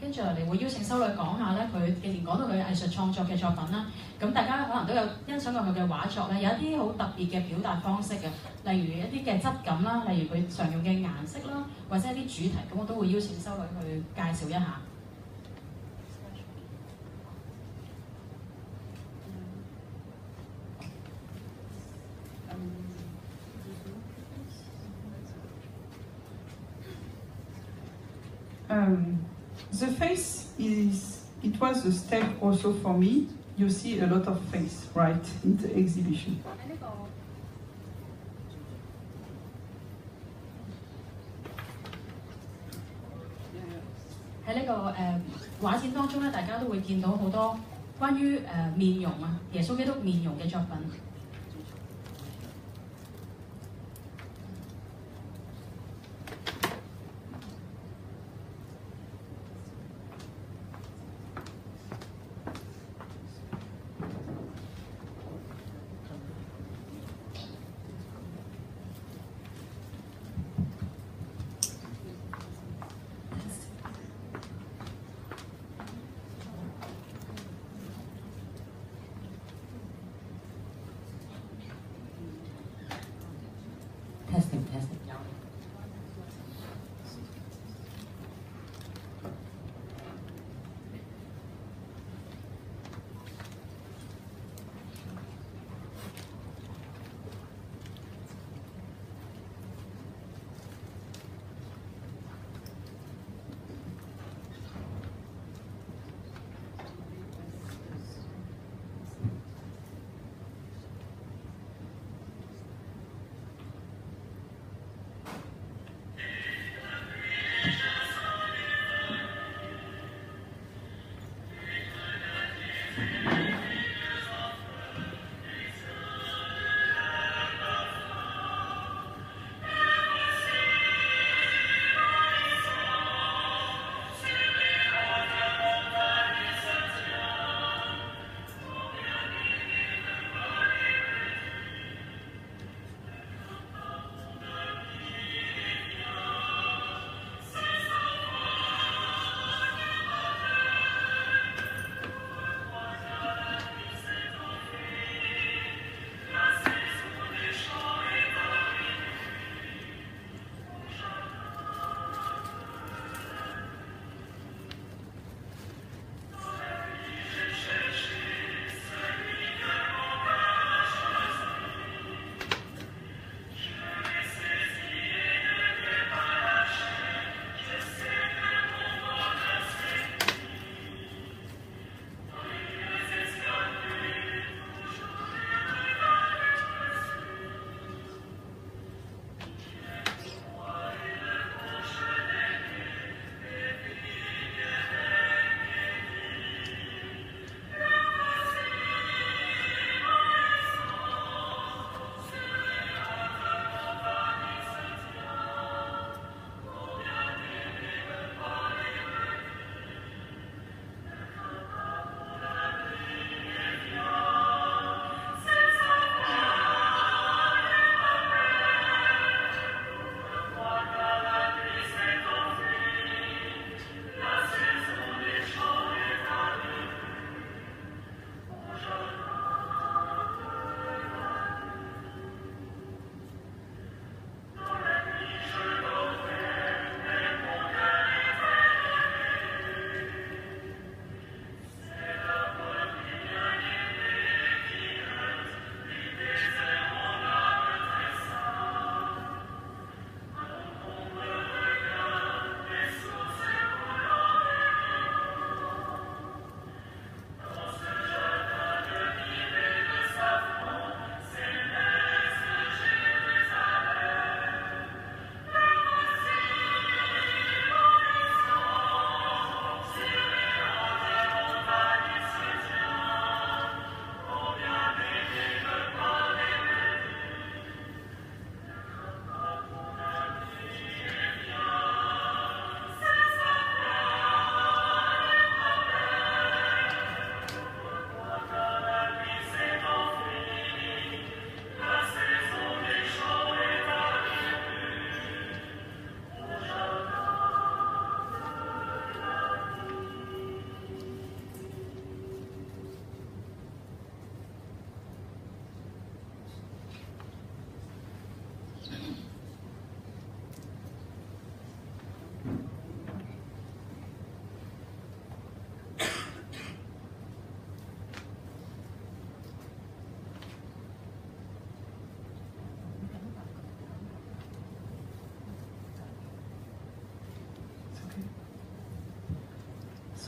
跟住落嚟會邀請修女講下咧，佢既然講到佢藝術創作嘅作品啦，咁大家可能都有欣賞過佢嘅畫作咧，有一啲好特別嘅表達方式嘅，例如一啲嘅質感啦，例如佢常用嘅顏色啦，或者一啲主題，咁我都會邀請修女去介紹一下。The face it was a step also for me. You see a lot of face, right, in the exhibition. 喺呢個畫展當中咧，大家都會見到好多關於面容啊，耶穌基督面容嘅作品。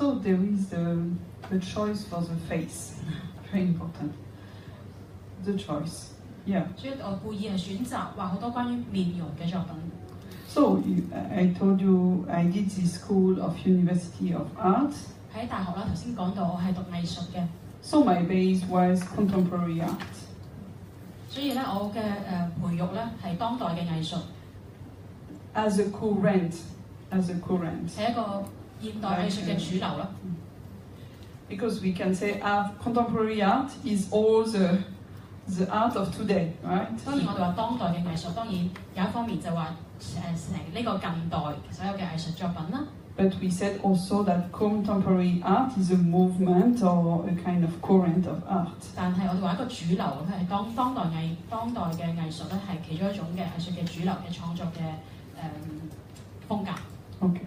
So there is the choice for the face, very important. The choice, yeah. 所以我故意係選擇畫好多關於面容嘅作品。So I told you I did this school of University of Art. 喺大學啦，頭先講到我係讀藝術嘅。So my base was contemporary art. 所以咧，我嘅培育咧係當代嘅藝術。As a current. 係一個現代藝術嘅主流啦。Because we can say contemporary art is all the art of today, right? 當然我哋話當代嘅藝術，當然有一方面就話成呢個近代所有嘅藝術作品啦。But we said also that contemporary art is a movement or a kind of current of art. 但係我哋話一個主流係當代嘅藝術咧，係其中一種嘅藝術嘅主流嘅創作嘅風格。Okay.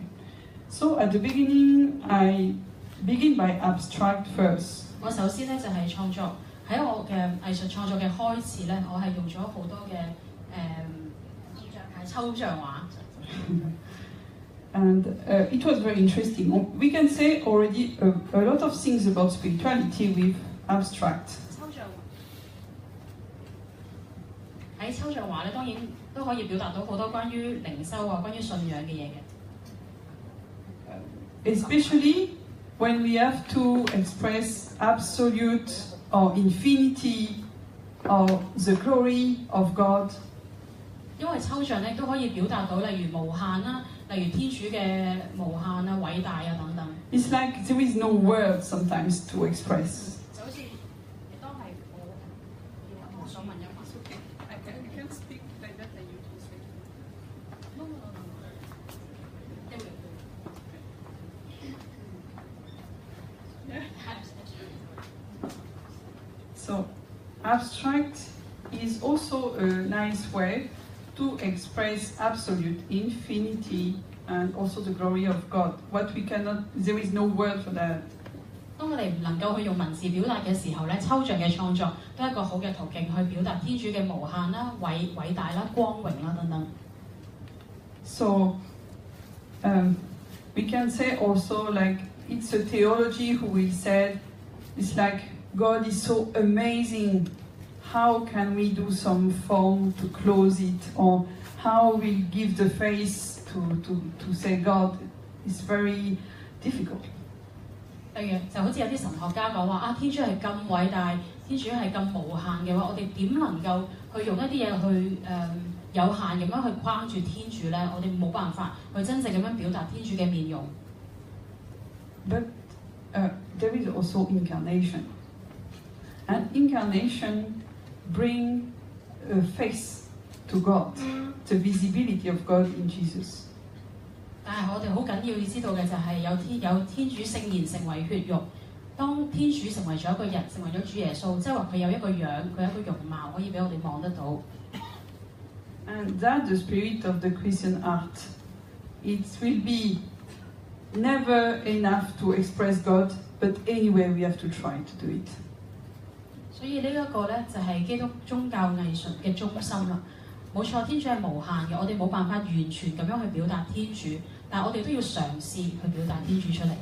So at the beginning, I begin by abstract first. 我首先咧就係創作喺我嘅藝術創作嘅開始咧，我係用咗好多嘅抽象畫。And it was very interesting. We can say already a lot of things about spirituality with abstract. 喺抽象畫咧，當然都可以表達到好多關於靈修啊、關於信仰嘅嘢嘅。Especially when we have to express absolute or infinity or the glory of God. 因為抽象咧都可以表達到，例如無限啦，例如天主嘅無限啊、偉大啊等等。It's like there is no word sometimes to express. 就好似亦都係我想問一問。I can speak like that and you can speak. No. So, abstract is also a nice way to express absolute infinity and also the glory of God. What we cannot, there is no word for that. 當我哋唔能夠去用文字表達嘅時候咧，抽象嘅創作都係一個好嘅途徑去表達天主嘅無限啦、偉大啦、光榮啦等等。So, we can say also like it's a theology who will say it's like God is so amazing. How can we do some form to close it, or how we give the face to say God is very difficult. 例如就好似有啲神學家講話啊，天主係咁偉大，天主係咁無限嘅話，我哋點能夠去用一啲嘢去有限咁樣去框住天主咧？我哋冇辦法去真正咁樣表達天主嘅面容。But there is also incarnation, and incarnation bring a face to God, the visibility of God in Jesus. 但係我哋好緊要知道嘅就係有天主聖言成為血肉。當天主成為咗一個人，成為咗主耶穌，即係話佢有一個樣，佢有一個容貌可以俾我哋望得到。And that's the spirit of the Christian art. It will be never enough to express God, but anyway we have to try to do it. 所以呢一個咧就係基督宗教藝術嘅中心啦。冇錯，天主係無限嘅，我哋冇辦法完全咁樣去表達天主，但係我哋都要嘗試去表達天主出嚟。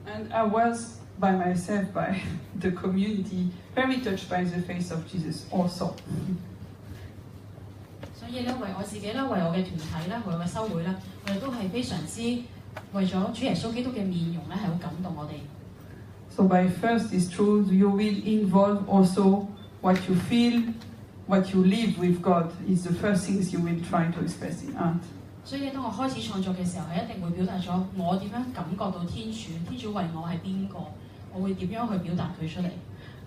And I was by myself, by the community, very touched by the face of Jesus also. 所以咧，為我自己咧，為我嘅團體咧，為我嘅修會咧，我哋都係非常之為咗主耶穌基督嘅面容咧，係好感動我哋。So by first is true, you will involve also what you feel, what you live with God is the first things you will try to express in art. 所以當我開始創作嘅時候，係一定會表達咗我點樣感覺到天主，天主為我係邊個，我會點樣去表達佢出嚟。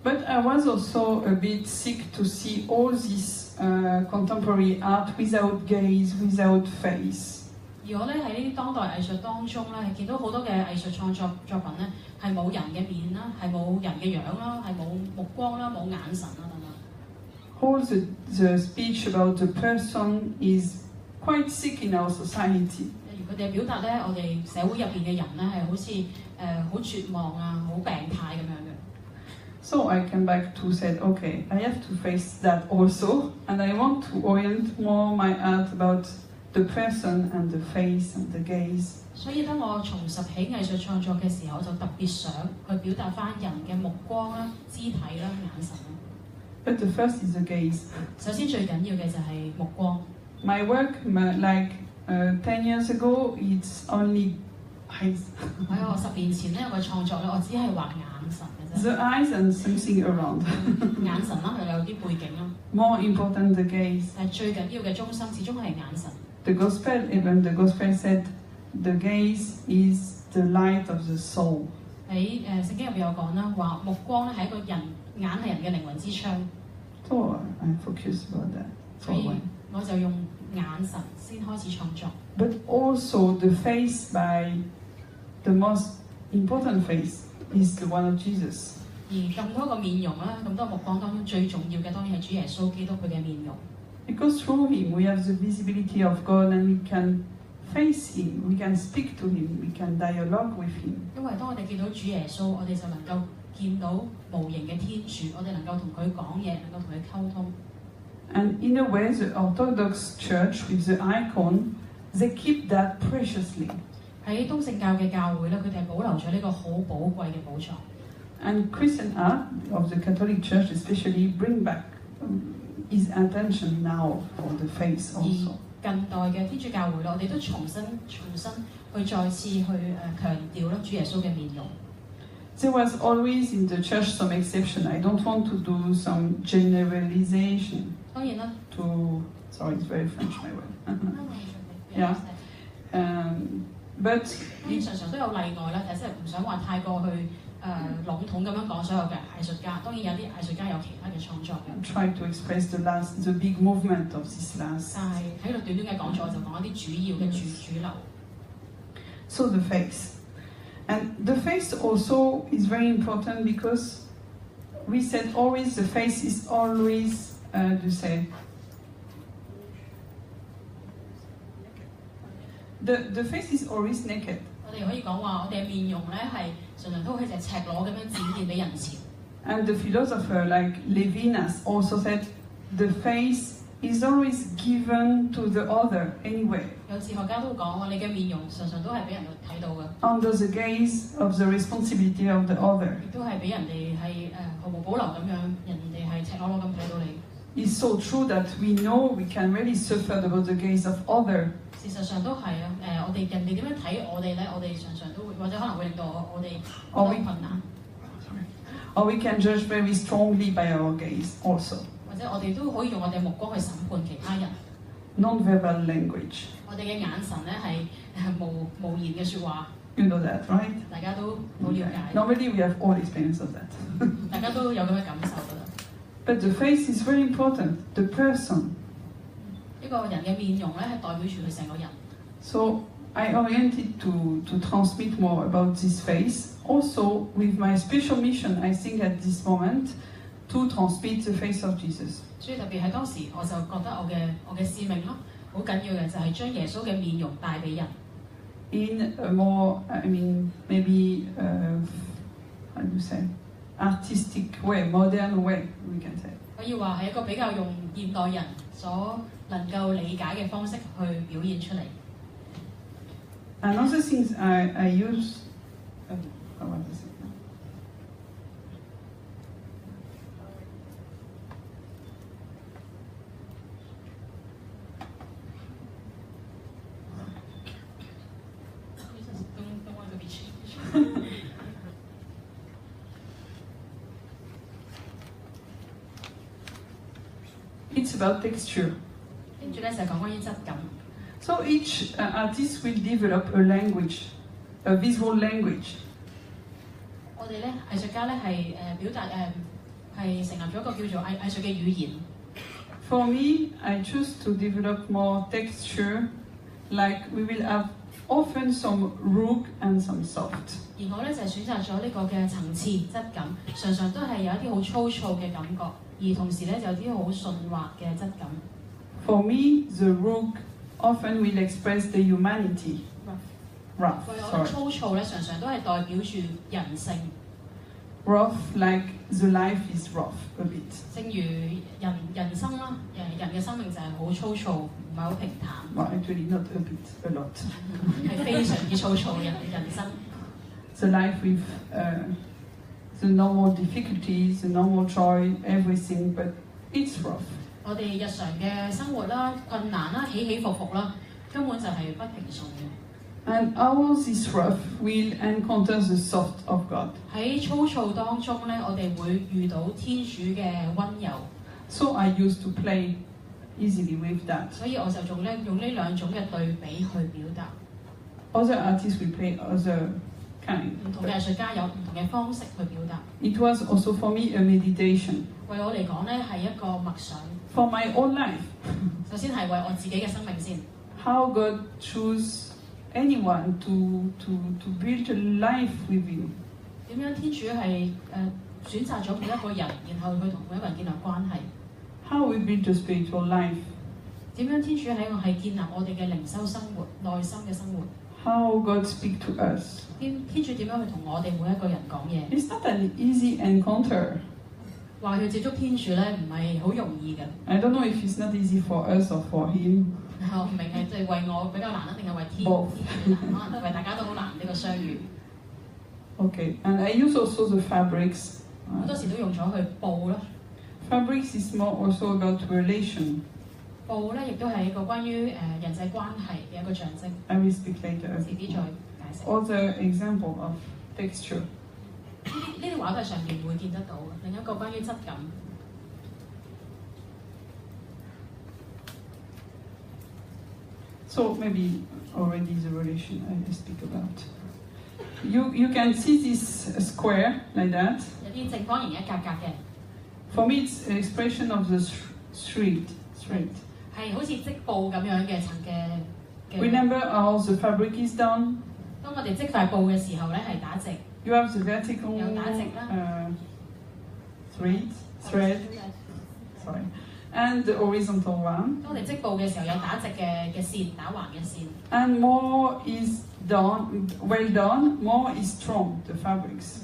But I was also a bit sick to see all this contemporary art without gaze, without face. 而我咧喺呢啲當代藝術當中咧，係見到好多嘅藝術創作作品咧，係冇人嘅面啦，係冇人嘅樣啦，係冇目光啦，冇眼神啦等等。All the speech about the person is quite sick in our society. 佢哋表達咧，我哋社會入邊嘅人咧係好似好絕望啊，好病態咁樣嘅。So I came back to say, okay, I have to face that also, and I want to orient more my art about the person and the face and the gaze. 所以當我重拾起藝術創作嘅時候，我就特別想去表達翻人嘅目光啦、肢體啦、眼神啦。But the first is the gaze. 首先最緊要嘅就係目光。My work, like 10 years ago, it's only eyes. 喺我10年前咧，我嘅創作咧，我只係畫眼神嘅啫。The eyes and something around. 眼神啦，又有啲背景啦。More important the gaze. 但係最緊要嘅中心始終係眼神。The even the gospel said, the gaze is the light of the soul. 喺聖經入邊有講啦，話目光咧係一個人眼係人嘅靈魂之窗。So I focus about that. 所以我就用眼神先開始創作。But also the face by the most important face is the one of Jesus. 而咁多個面容啦，咁多目光當中最重要嘅當然係主耶穌基督佢嘅面容。Because through him we have the visibility of God and we can face him, we can speak to him, we can dialogue with him. 因為當我哋見到主耶穌，我哋就能夠見到無形嘅天主，我哋能夠同佢講嘢，能夠同佢溝通。And in a way, the Orthodox Church with the icon, they keep that preciously. 喺東正教嘅教會咧，佢哋係保留咗呢個好寶貴嘅寶藏。And Christian art of the Catholic Church especially bring back his attention now for the face also. 近代嘅天主教會咧，我哋都重新去再次去強調啦主耶穌嘅面容。There was always in the church some exception. I don't want to do some generalization. 當然啦。Sorry, it's very French my word. Yeah. But 常常都有例外啦，但係即係唔想話太過去籠統咁樣講所有嘅藝術家。當然有啲藝術家有其他嘅創作嘅。Try to express the big movement of this last. 但係喺度短嘅講座就講一啲主要嘅主流。So the face. And the face also is very important because we said always the face is always, the face is always naked. 我哋可以講話，我哋嘅面容咧係常常都係隻赤裸咁樣展現俾人前。And the philosopher like Levinas also said the face is always given to the other anyway. 有哲學家都講話，你嘅面容常常都係俾人睇到嘅。Under the gaze of the responsibility of the other. 亦都係俾人哋係毫無保留咁樣，人哋係赤裸裸咁睇到你。It's so true that we know we can really suffer about the gaze of other. 事實上都係啊，我哋人哋點樣睇我哋咧？我哋常常都會，或者可能會令到我哋好多困難。Or we can judge very strongly by our gaze also. 或者我哋都可以用我哋目光去審判其他人。Non-verbal language. 我哋嘅眼神咧係無言嘅説話。You know that, right? 大家都好了解。Normally we have all experience of that. 大家都有咁嘅感受㗎啦。But the face is very important. The person. 一個人嘅面容咧係代表住佢成個人。So I oriented to transmit more about this face. Also, with my special mission, I think at this moment, to transmit the face of Jesus. 所以特別喺當時，我就覺得我嘅使命咯，好緊要嘅就係將耶穌嘅面容帶俾人。In a more, maybe, how do you say, artistic way, modern way, we can say. 可以話係一個比較用現代人所能夠理解嘅方式去表現出嚟。Another thing I use, how was this? It's about texture. 跟住咧就講關於質感。So each artist will develop a language, a visual language. 我哋咧藝術家咧係表達係成立咗一個叫做藝術嘅語言。For me, I choose to develop more texture, like we will have often some rough and some soft. 而我咧就係選擇咗呢個嘅層次質感，常常都係有一啲好粗糙嘅感覺，而同時咧就有啲好順滑嘅質感。For me, the rough often will express the humanity. Rough, 我覺得粗糙咧常常都係代表住人性。rough, like the life is rough a bit. 正如人生啦，人嘅生命就係好粗糙，唔係好平坦。Well, actually, not a bit, a lot. 係非常之粗糙嘅人生。The life with the normal difficulties, the normal joy, everything, but it's rough. 我哋日常嘅生活啦、困難啦、起起伏伏啦，根本就係不平順嘅。And ours is rough, we'll encounter the soft of God. 喺粗糙當中咧，我哋會遇到天主嘅溫柔。So I used to play easily with that. 所以我就用呢兩種嘅對比去表達。Other artists will play other kind. 唔同嘅藝術家有唔同嘅方式去表達。It was also for me a meditation. 為我嚟講咧，係一個默想。For my own life. 首先係為我自己嘅生命先。How God chose anyone to build a life with you. 點樣天主係選擇咗每一個人，然後去同每一個人建立關係。How we build a spiritual life. 點樣天主係建立我哋嘅靈修生活、內心嘅生活。How God speak to us. 天主點樣去同我哋每一個人講嘢。It's not an easy encounter. 話要接觸天主咧，唔係好容易嘅。I don't know if it's not easy for us or for him. 我唔明係即係為我比較難定係為天？可能為大家都好難呢個相遇。Okay, and I use also the fabrics. 好多時都用咗去布啦。Fabrics is more also about relation. 布咧亦都係一個關於人際關係嘅一個象徵。I will speak later. 遲啲再解釋。Other example of texture. 呢啲畫都係上面會見得到嘅。另一個關於質感。So maybe already the relation I speak about. You can see this square like that. 有啲正方形一格格嘅。For me, it's an expression of the thread. 係好似織布咁樣嘅層嘅。Remember how the fabric is done? 當我哋織塊布嘅時候咧，係打直。You have the vertical 有打直啦。thread. Sorry. And the horizontal one. 當我哋織布嘅時候，有打直嘅線，打橫嘅線。And more is done, well done, more is strong, the fabrics.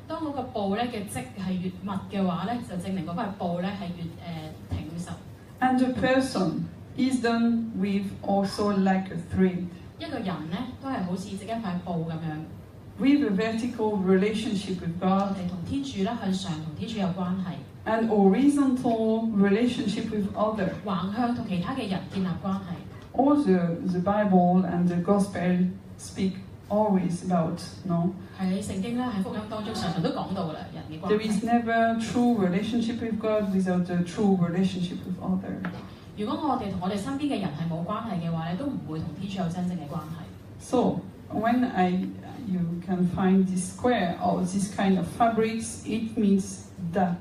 當嗰個布咧嘅織係越密嘅話咧，就證明嗰塊布咧係越挺實。And the person is done with also like a thread. 一個人咧都係好似織一塊布咁樣。With a vertical relationship with God. 我哋同天主咧向上同天主有關係。And horizontal relationship with others. 橫向同其他嘅人建立關係。All the Bible and the Gospel speak always about, no? 喺聖經咧喺福音當中常常都講到啦，人嘅關係。There is never true relationship with God without a true relationship with others. 如果我哋同我哋身邊嘅人係冇關係嘅話咧，都唔會同天主有真正嘅關係。So when you can find this square or this kind of fabrics, it means that.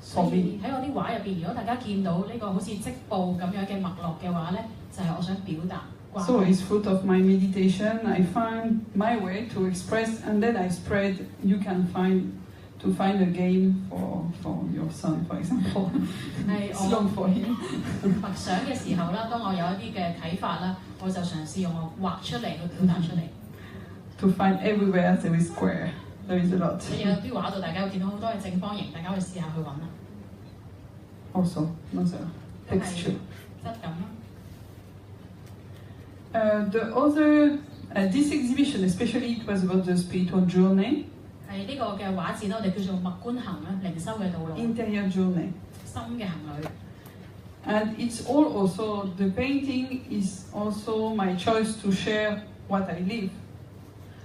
所以喺我啲畫入邊，如果大家見到呢個好似織布咁樣嘅脈絡嘅話咧，就係我想表達關係。So it's fruit of my meditation. I find my way to express, and then I spread. You can find a game for your son, for example. It's long for him. 默想嘅時候啦，當我有一啲嘅啟發啦，我就嘗試用我畫出嚟去表達出嚟。To find everywhere there is square. There is a lot. 有啲畫度，大家會見到好多係正方形，大家會試下去揾啦。Also, another texture. 質感啦。The other, this exhibition, especially it was about the spiritual journey. 係呢個嘅畫展咧，我哋叫做默觀行啦，靈修嘅道路。Interior journey. 心嘅行旅。And it's all also, the painting is also my choice to share what I live.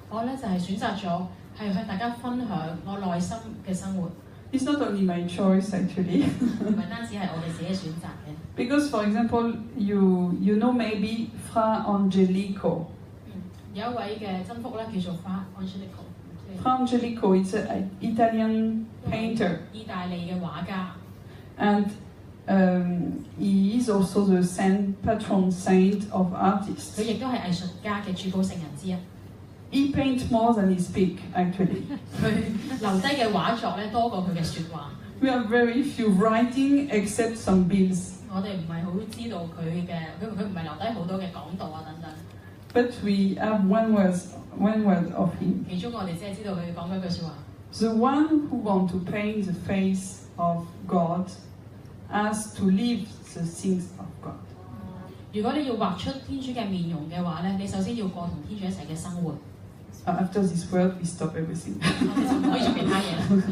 我咧就係選擇咗係向大家分享我內心嘅生活。It's not only my choice actually. 唔係單止係我哋自己選擇嘅。Because for example, you know maybe Fra Angelico. 有一位嘅真福咧叫做 Fra Angelico。Fra Angelico is an Italian painter. 意大利嘅畫家。And he is also the patron saint of artists. 佢亦都係藝術家嘅主保聖人之一。He paints more than he speaks, actually. 佢留低嘅畫作咧多過佢嘅説話。We have very few writing except some bills. 我哋唔係好知道佢嘅，佢唔係留低好多嘅講道啊等等。But we have one word of him. 其中我哋只係知道佢講嗰句説話。The one who wants to paint the face of God has to live the things of God. 如果你要畫出天主嘅面容嘅話咧，你首先要過同天主一齊嘅生活。After this word, we stop everything. 我哋就唔可以做其他嘢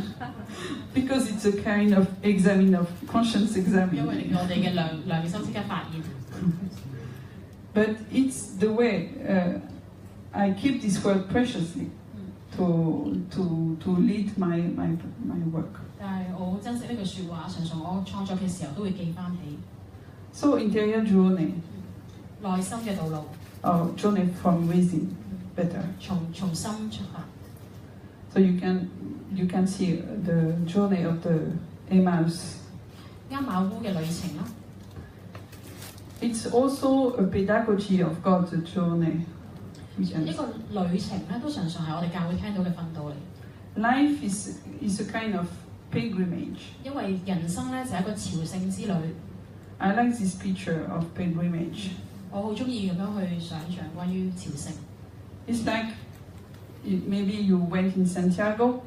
，Because it's a kind of examine of conscience 因 examine. 為令我哋嘅良心即刻發現。But it's the way I keep this word preciously to lead my work. 但係我好珍惜呢句説話，常常我創作嘅時候都會記翻起 So interior journey, 內心嘅道路， or journey from within, better. 從心出發。So you can see the journey of the Emmaus. 啱馬烏嘅旅程啦， It's also a pedagogy of God, the journey. We can 呢個旅程咧都常常係我哋教會聽到嘅訓導嚟。 Life is a kind of pilgrimage. 因為人生咧就係一個朝聖之旅， I like this picture of pilgrimage. 我好中意咁樣去想像關於朝聖。 It's like maybe you went in Santiago.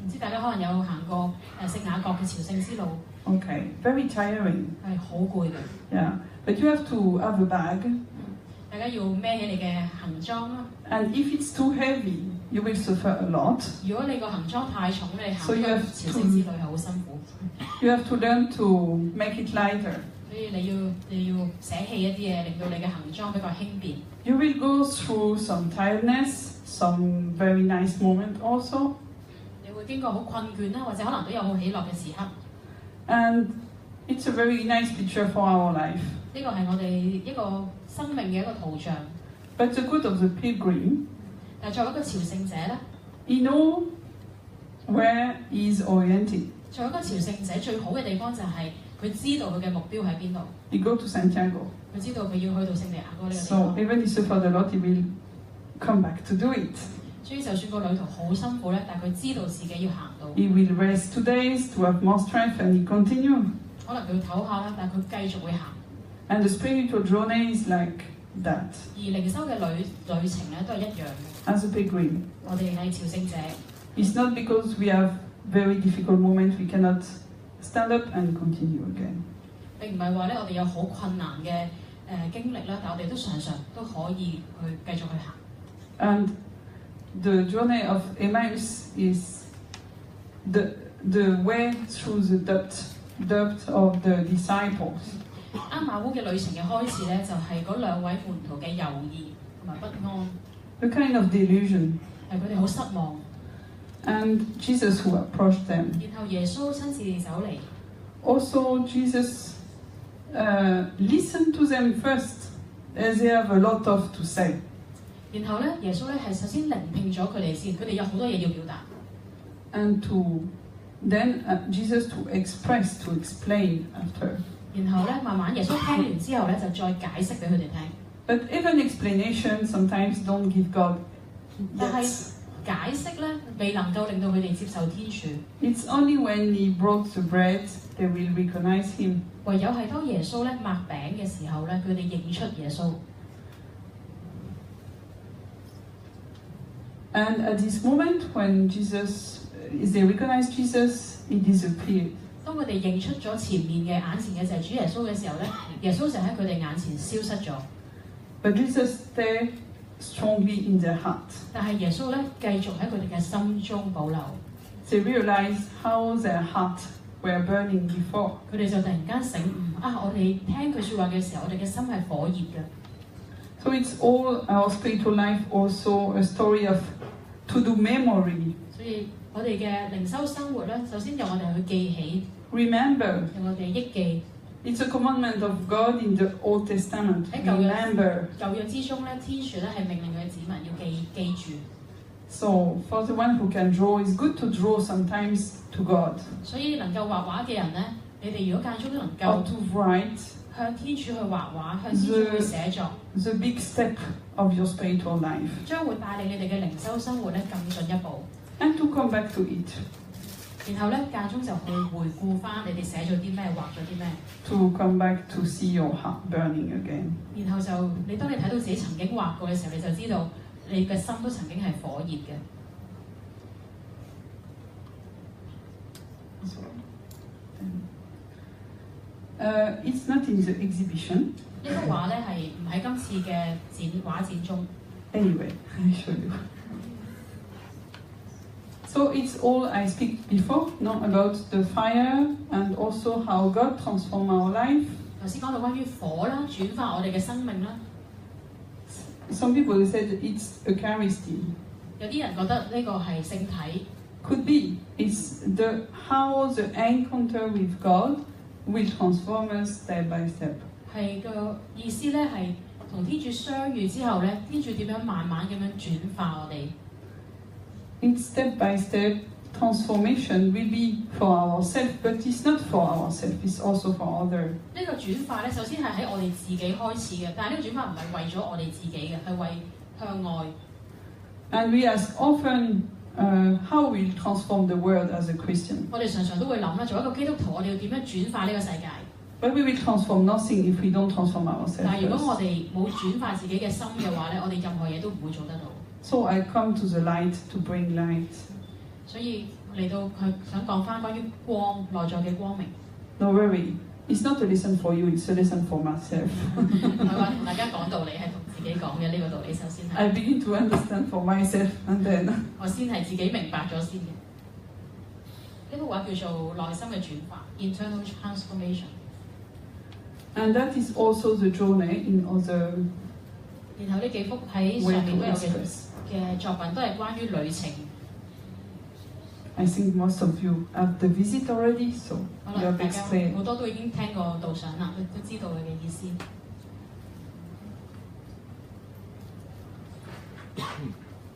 唔知大家可能有行過聖雅各嘅朝聖之路， Okay, very tiring. 係好攰嘅。 Yeah, but you have to have a bag. 大家要孭起你嘅行裝啦。 And if it's too heavy, you will suffer a lot. 如果你個行裝太重咧，你行 So you 呢個 have 朝聖之旅係好辛苦， You have to learn to make it lighter. 所以你要捨棄一啲嘢，令到你嘅行裝比較輕便。 You will go through some tiredness, some very nice moment also. 你會經過好困倦啦，或者可能都有好喜樂嘅時刻。 And it's a very nice picture for our life. 呢個係我哋一個生命嘅一個圖像。 But the good of the pilgrim, 但係作為一個朝聖者咧， he knows where he is oriented. 作為一個朝聖者最好嘅地方就係佢知道佢嘅目標喺邊度， He go to Santiago. 佢知道佢要去到聖地亞哥呢個地 So 方。 even if he suffered a lot, he will come back to do it. 所以就算個旅途好辛苦咧，但係佢知道自己要行到。 He will rest 2 days to have more strength and he continue. 可能佢要唞下啦，但係佢繼續會行。 And the spiritual journey is like that. 而靈修嘅旅程咧都係一樣嘅。 As a pilgrim, 我哋係朝聖者， it's not because we have very difficult moments we cannot stand up and continue again. 並唔係話咧我哋有好困難嘅經歷啦，但係我哋都常常都可以去繼續去行。 And the journey of Emmaus is the way through the depth of the disciples. 啱馬烏嘅旅程嘅開始咧，就係嗰兩位門徒嘅猶豫同埋不安， A kind of delusion. 係佢哋好失望。 And Jesus who approached them. 然後耶穌親自走嚟， Also, Jesus listened to them first, as they have a lot of to say. 然後咧耶穌咧係首先聆聽咗佢哋先，佢哋有好多嘢要表達。 And then Jesus to explain after. 然後咧慢慢耶穌聽完之後咧就再解釋俾佢哋聽。 But even explanation sometimes don't give God 但係 yes. 解釋咧未能夠令到佢哋接受天主， It's only when he broke the bread they will recognize him. 唯有係當耶穌咧擘餅嘅時候咧，佢哋認出耶穌。 And at this moment when they recognize Jesus, he disappeared. 當佢哋認出咗前面嘅眼前嘅就係主耶穌嘅時候咧，耶穌就喺佢哋眼前消失咗。 But Jesus stayed strongly in their heart. 但係耶穌咧繼續喺佢哋嘅心中保留。 They realized how their hearts were burning before. 佢哋就突然間醒悟啊！我哋聽佢説話嘅時候，我哋嘅心係火熱嘅。 So it's all our spiritual life also a story of to do memory. 所以我哋嘅靈修生活咧，首先由我哋去記起， Remember. 由我哋憶記。 It's a commandment of God in the Old Testament. 喺 Remember. 舊約之中咧，天主咧係命令佢嘅子民要記住。 So for the one who can draw, it's good to draw sometimes to God 所以能夠畫畫嘅人咧，你哋如果間中都能 or 夠 to write 向天主去畫畫，向天主去寫作， the big step of your spiritual life 將會帶領你哋嘅靈修生活咧更進一步。 and to come back to it, 然後咧間中就去回顧翻你哋寫咗啲咩，畫咗啲咩， to come back to see your heart burning again. 然後就當你睇到自己曾經畫過嘅時候，你就知道你嘅心都曾經係火熱嘅。It's not in the exhibition. 呢幅畫咧係唔喺今次嘅畫展中。Anyway, I show you. So it's all I speak before, no, about the fire and also how God transforms our life. 頭先講到關於火啦，轉化我哋嘅生命啦。Some people said it's Eucharisty. 有啲人覺得呢個係聖體。Could be. It's how the encounter with God will transform us step by step. 係個意思咧係同天主相遇之後咧，天主點樣慢慢咁樣轉化我哋。It's step by step transformation will be for ourselves, but it's not for ourselves. It's also for others. 呢個轉化咧，首先係喺我哋自己開始嘅，但係呢個轉化唔係為咗我哋自己嘅，係為向外。And we ask often, how we transform the world as a Christian. 我哋常常都會諗啦，做一個基督徒，我哋要點樣轉化呢個世界？ But we will transform nothing if we don't transform ourselves. 但係如果我哋冇轉化自己嘅心嘅話咧，我哋任何嘢都唔會做得到。So I come to the light to bring light. 所以嚟到佢想講翻關於光內在嘅光明。No worry, it's not a lesson for you, it's a lesson for myself. 係話同大家講道理係同自己講嘅呢個道理，首先係。I begin to understand for myself and then. 我先係自己明白咗先嘅。呢幅畫叫做內心嘅轉化 （internal transformation）。And that is also the journey in other 然後呢幾幅喺上面都有嘅作品都係關於旅程。I think most of you have the visit already, so you have explained. 好多都已經聽過導賞啦，都知道佢嘅意思。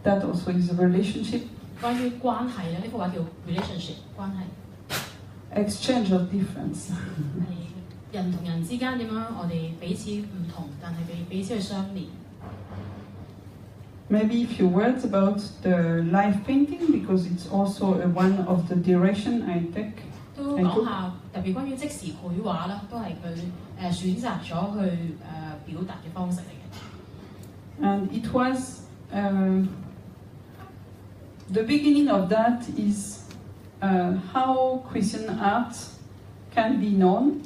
That also is a relationship. 關於關係咧，呢幅畫叫 relationship 關係。Exchange of difference. 係人同人之間點樣，我哋彼此唔同，但係彼此去相連。Maybe a few words about the live painting because it's also one of the direction I take. 都講下特別關於即時繪畫啦，都係佢選擇咗去表達嘅方式嚟嘅。And it was the beginning of that is how Christian art can be known.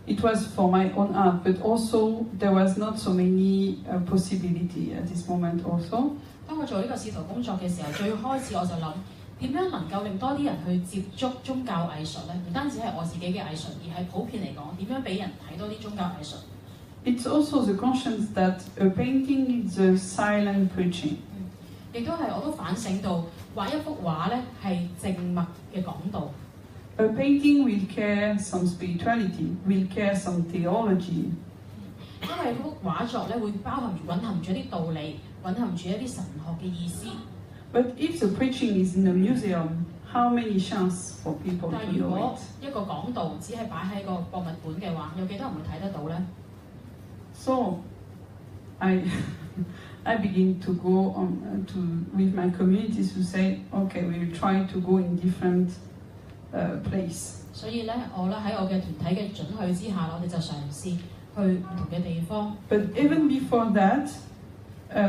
It was for my own art, but also there was not so many possibility at this moment also. 當我做呢個使徒工作嘅時候，最開始我就諗點樣能夠令多啲人去接觸宗教藝術咧？唔單止係我自己嘅藝術，而係普遍嚟講，點樣俾人睇多啲宗教藝術。It's also the conscience that a painting is a silent preaching. 亦都係我都反省到，畫一幅畫咧係靜默嘅講道。A painting will carry some spirituality, will carry some theology. 因為幅畫作咧會蘊含住一啲道理，蘊含住一啲神學嘅意思。But if the preaching is in a museum, how many chances for people to know it? 但係如果一個講道只係擺喺個博物館嘅話，有幾多人會睇得到咧 ？So, I begin to go on with my communities to say, okay, we will try to go in different place. 所以咧，我咧喺我嘅團體嘅准許之下，我哋就嘗試去唔同嘅地方。But even before that,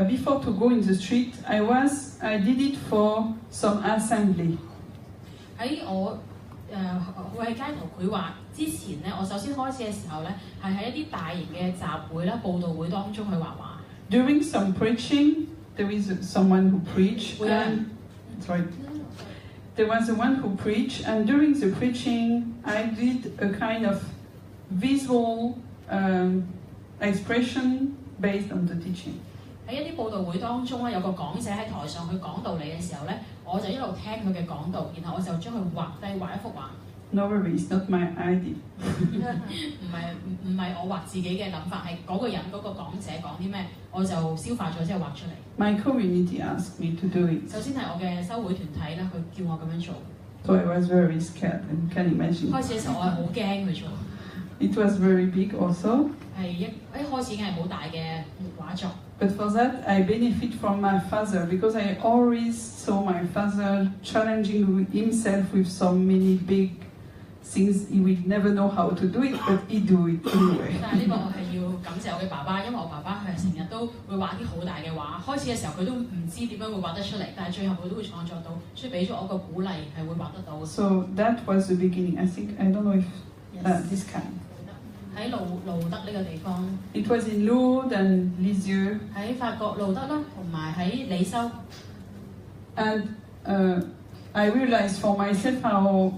before to go in the street, I did it for some assembly. 喺我會喺街頭繪畫之前咧，我首先開始嘅時候咧，係喺一啲大型嘅集會啦、佈道會當中去畫畫。During some preaching, there is someone who preached. Sorry. There was the one who preached, and during the preaching, I did a kind of visual expression based on the teaching. 喺一啲佈道會當中咧，有個講者喺台上去講道理嘅時候咧，我就一路聽佢嘅講道，然後我就將佢畫低畫一幅畫。No worry, it's not my idea. 唔係我畫自己嘅諗法，係嗰個人嗰個講者講啲咩，我就消化咗之後畫出嚟。My community asked me to do it. 首先係我嘅修會團體咧，佢叫我咁樣做。So I was very scared, and you can imagine. 開始嘅時候我係好驚去做。It was very big also. 係一開始已經係好大嘅畫作。But for that, I benefit from my father because I always saw my father challenging himself with so many big things he will never know how to do it, but he do it anyway. 但係呢個我係要感謝我嘅爸爸，因為我爸爸佢係成日都會畫啲好大嘅畫。開始嘅時候佢都唔知點樣會畫得出嚟，但係最後佢都會創作到，所以俾咗我個鼓勵係會畫得到。So that was the beginning. I think I don't know if this kind. 喺路德呢個地方。It was in Lourdes and Lisieux. 喺法國路德啦，同埋喺里修。And I realized for myself how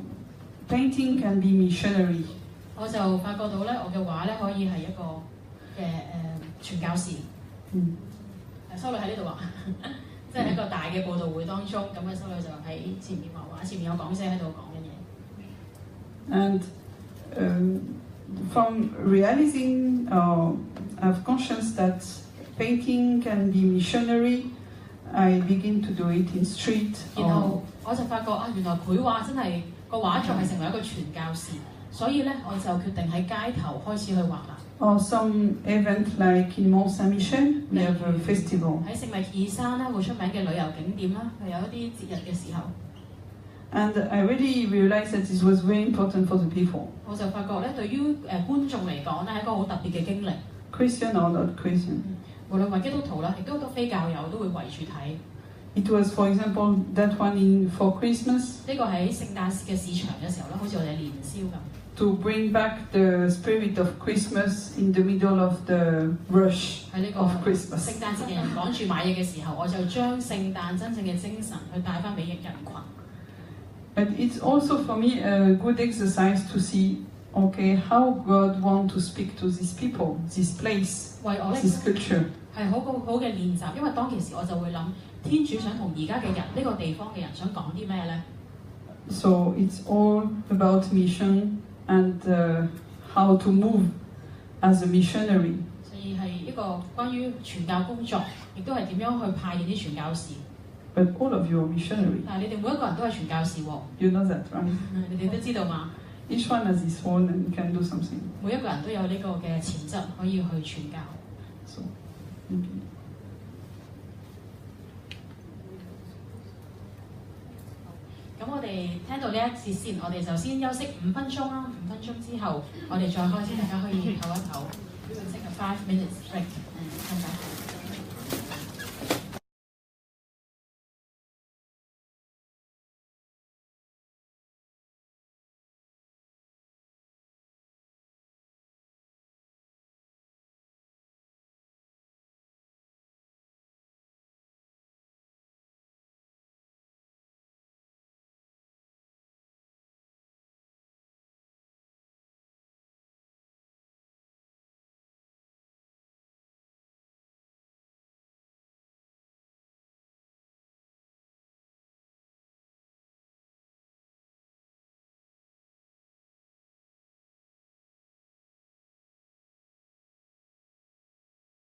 painting can be missionary. 我就發覺到咧，我嘅畫咧可以係一個嘅傳教士。修女喺呢度話，即係喺一個大嘅佈道會當中，咁嘅修女就喺前面畫畫，前面有講者喺度講緊嘢。And from realizing, have conscience that painting can be missionary, I begin to do it in street. 然後我就發覺啊，原來繪畫真係個畫作係成為一個傳教士，所以咧我就決定喺街頭開始去畫啦。Or some event like in Mont Saint-Michel, we have a festival. 喺聖米爾山啦，會出名嘅旅遊景點啦，係有一啲節日嘅時候。And I really realized that this was very important for the people. 我就發覺咧，對於觀眾嚟講咧，係一個好特別嘅經歷。Christian or not Christian. 無論係基督徒啦，亦都好多非教友都會圍住睇。It was, for example, that one for Christmas. 呢個喺聖誕嘅市場嘅時候咧，好似我哋年宵咁。To bring back the spirit of Christmas in the middle of the rush of Christmas. 聖誕節嘅人趕住買嘢嘅時候，我就將聖誕真正嘅精神去帶翻俾人群。But it's also for me a good exercise to see, okay, how God wants to speak to these people, this place, this culture. 係好嘅練習，因為當其時我就會諗，天主想同而家嘅人呢個地方嘅人想講啲咩咧 ？So it's all about mission and how to move as a missionary. 所以係一個關於傳教工作，亦都係點樣去派遣啲傳教士。But all of you are missionary. 但係你哋每一個人都係傳教士喎。You know that, right? 你哋都知道嘛 ？Each one has his own and can do something. 每一個人都有呢個嘅潛質可以去傳教。So,咁我哋聽到呢一節先，我哋就先休息5分鐘啦。5分鐘之後，我哋再開始，大家可以唞一唞。We will take a 5 minutes break and come back.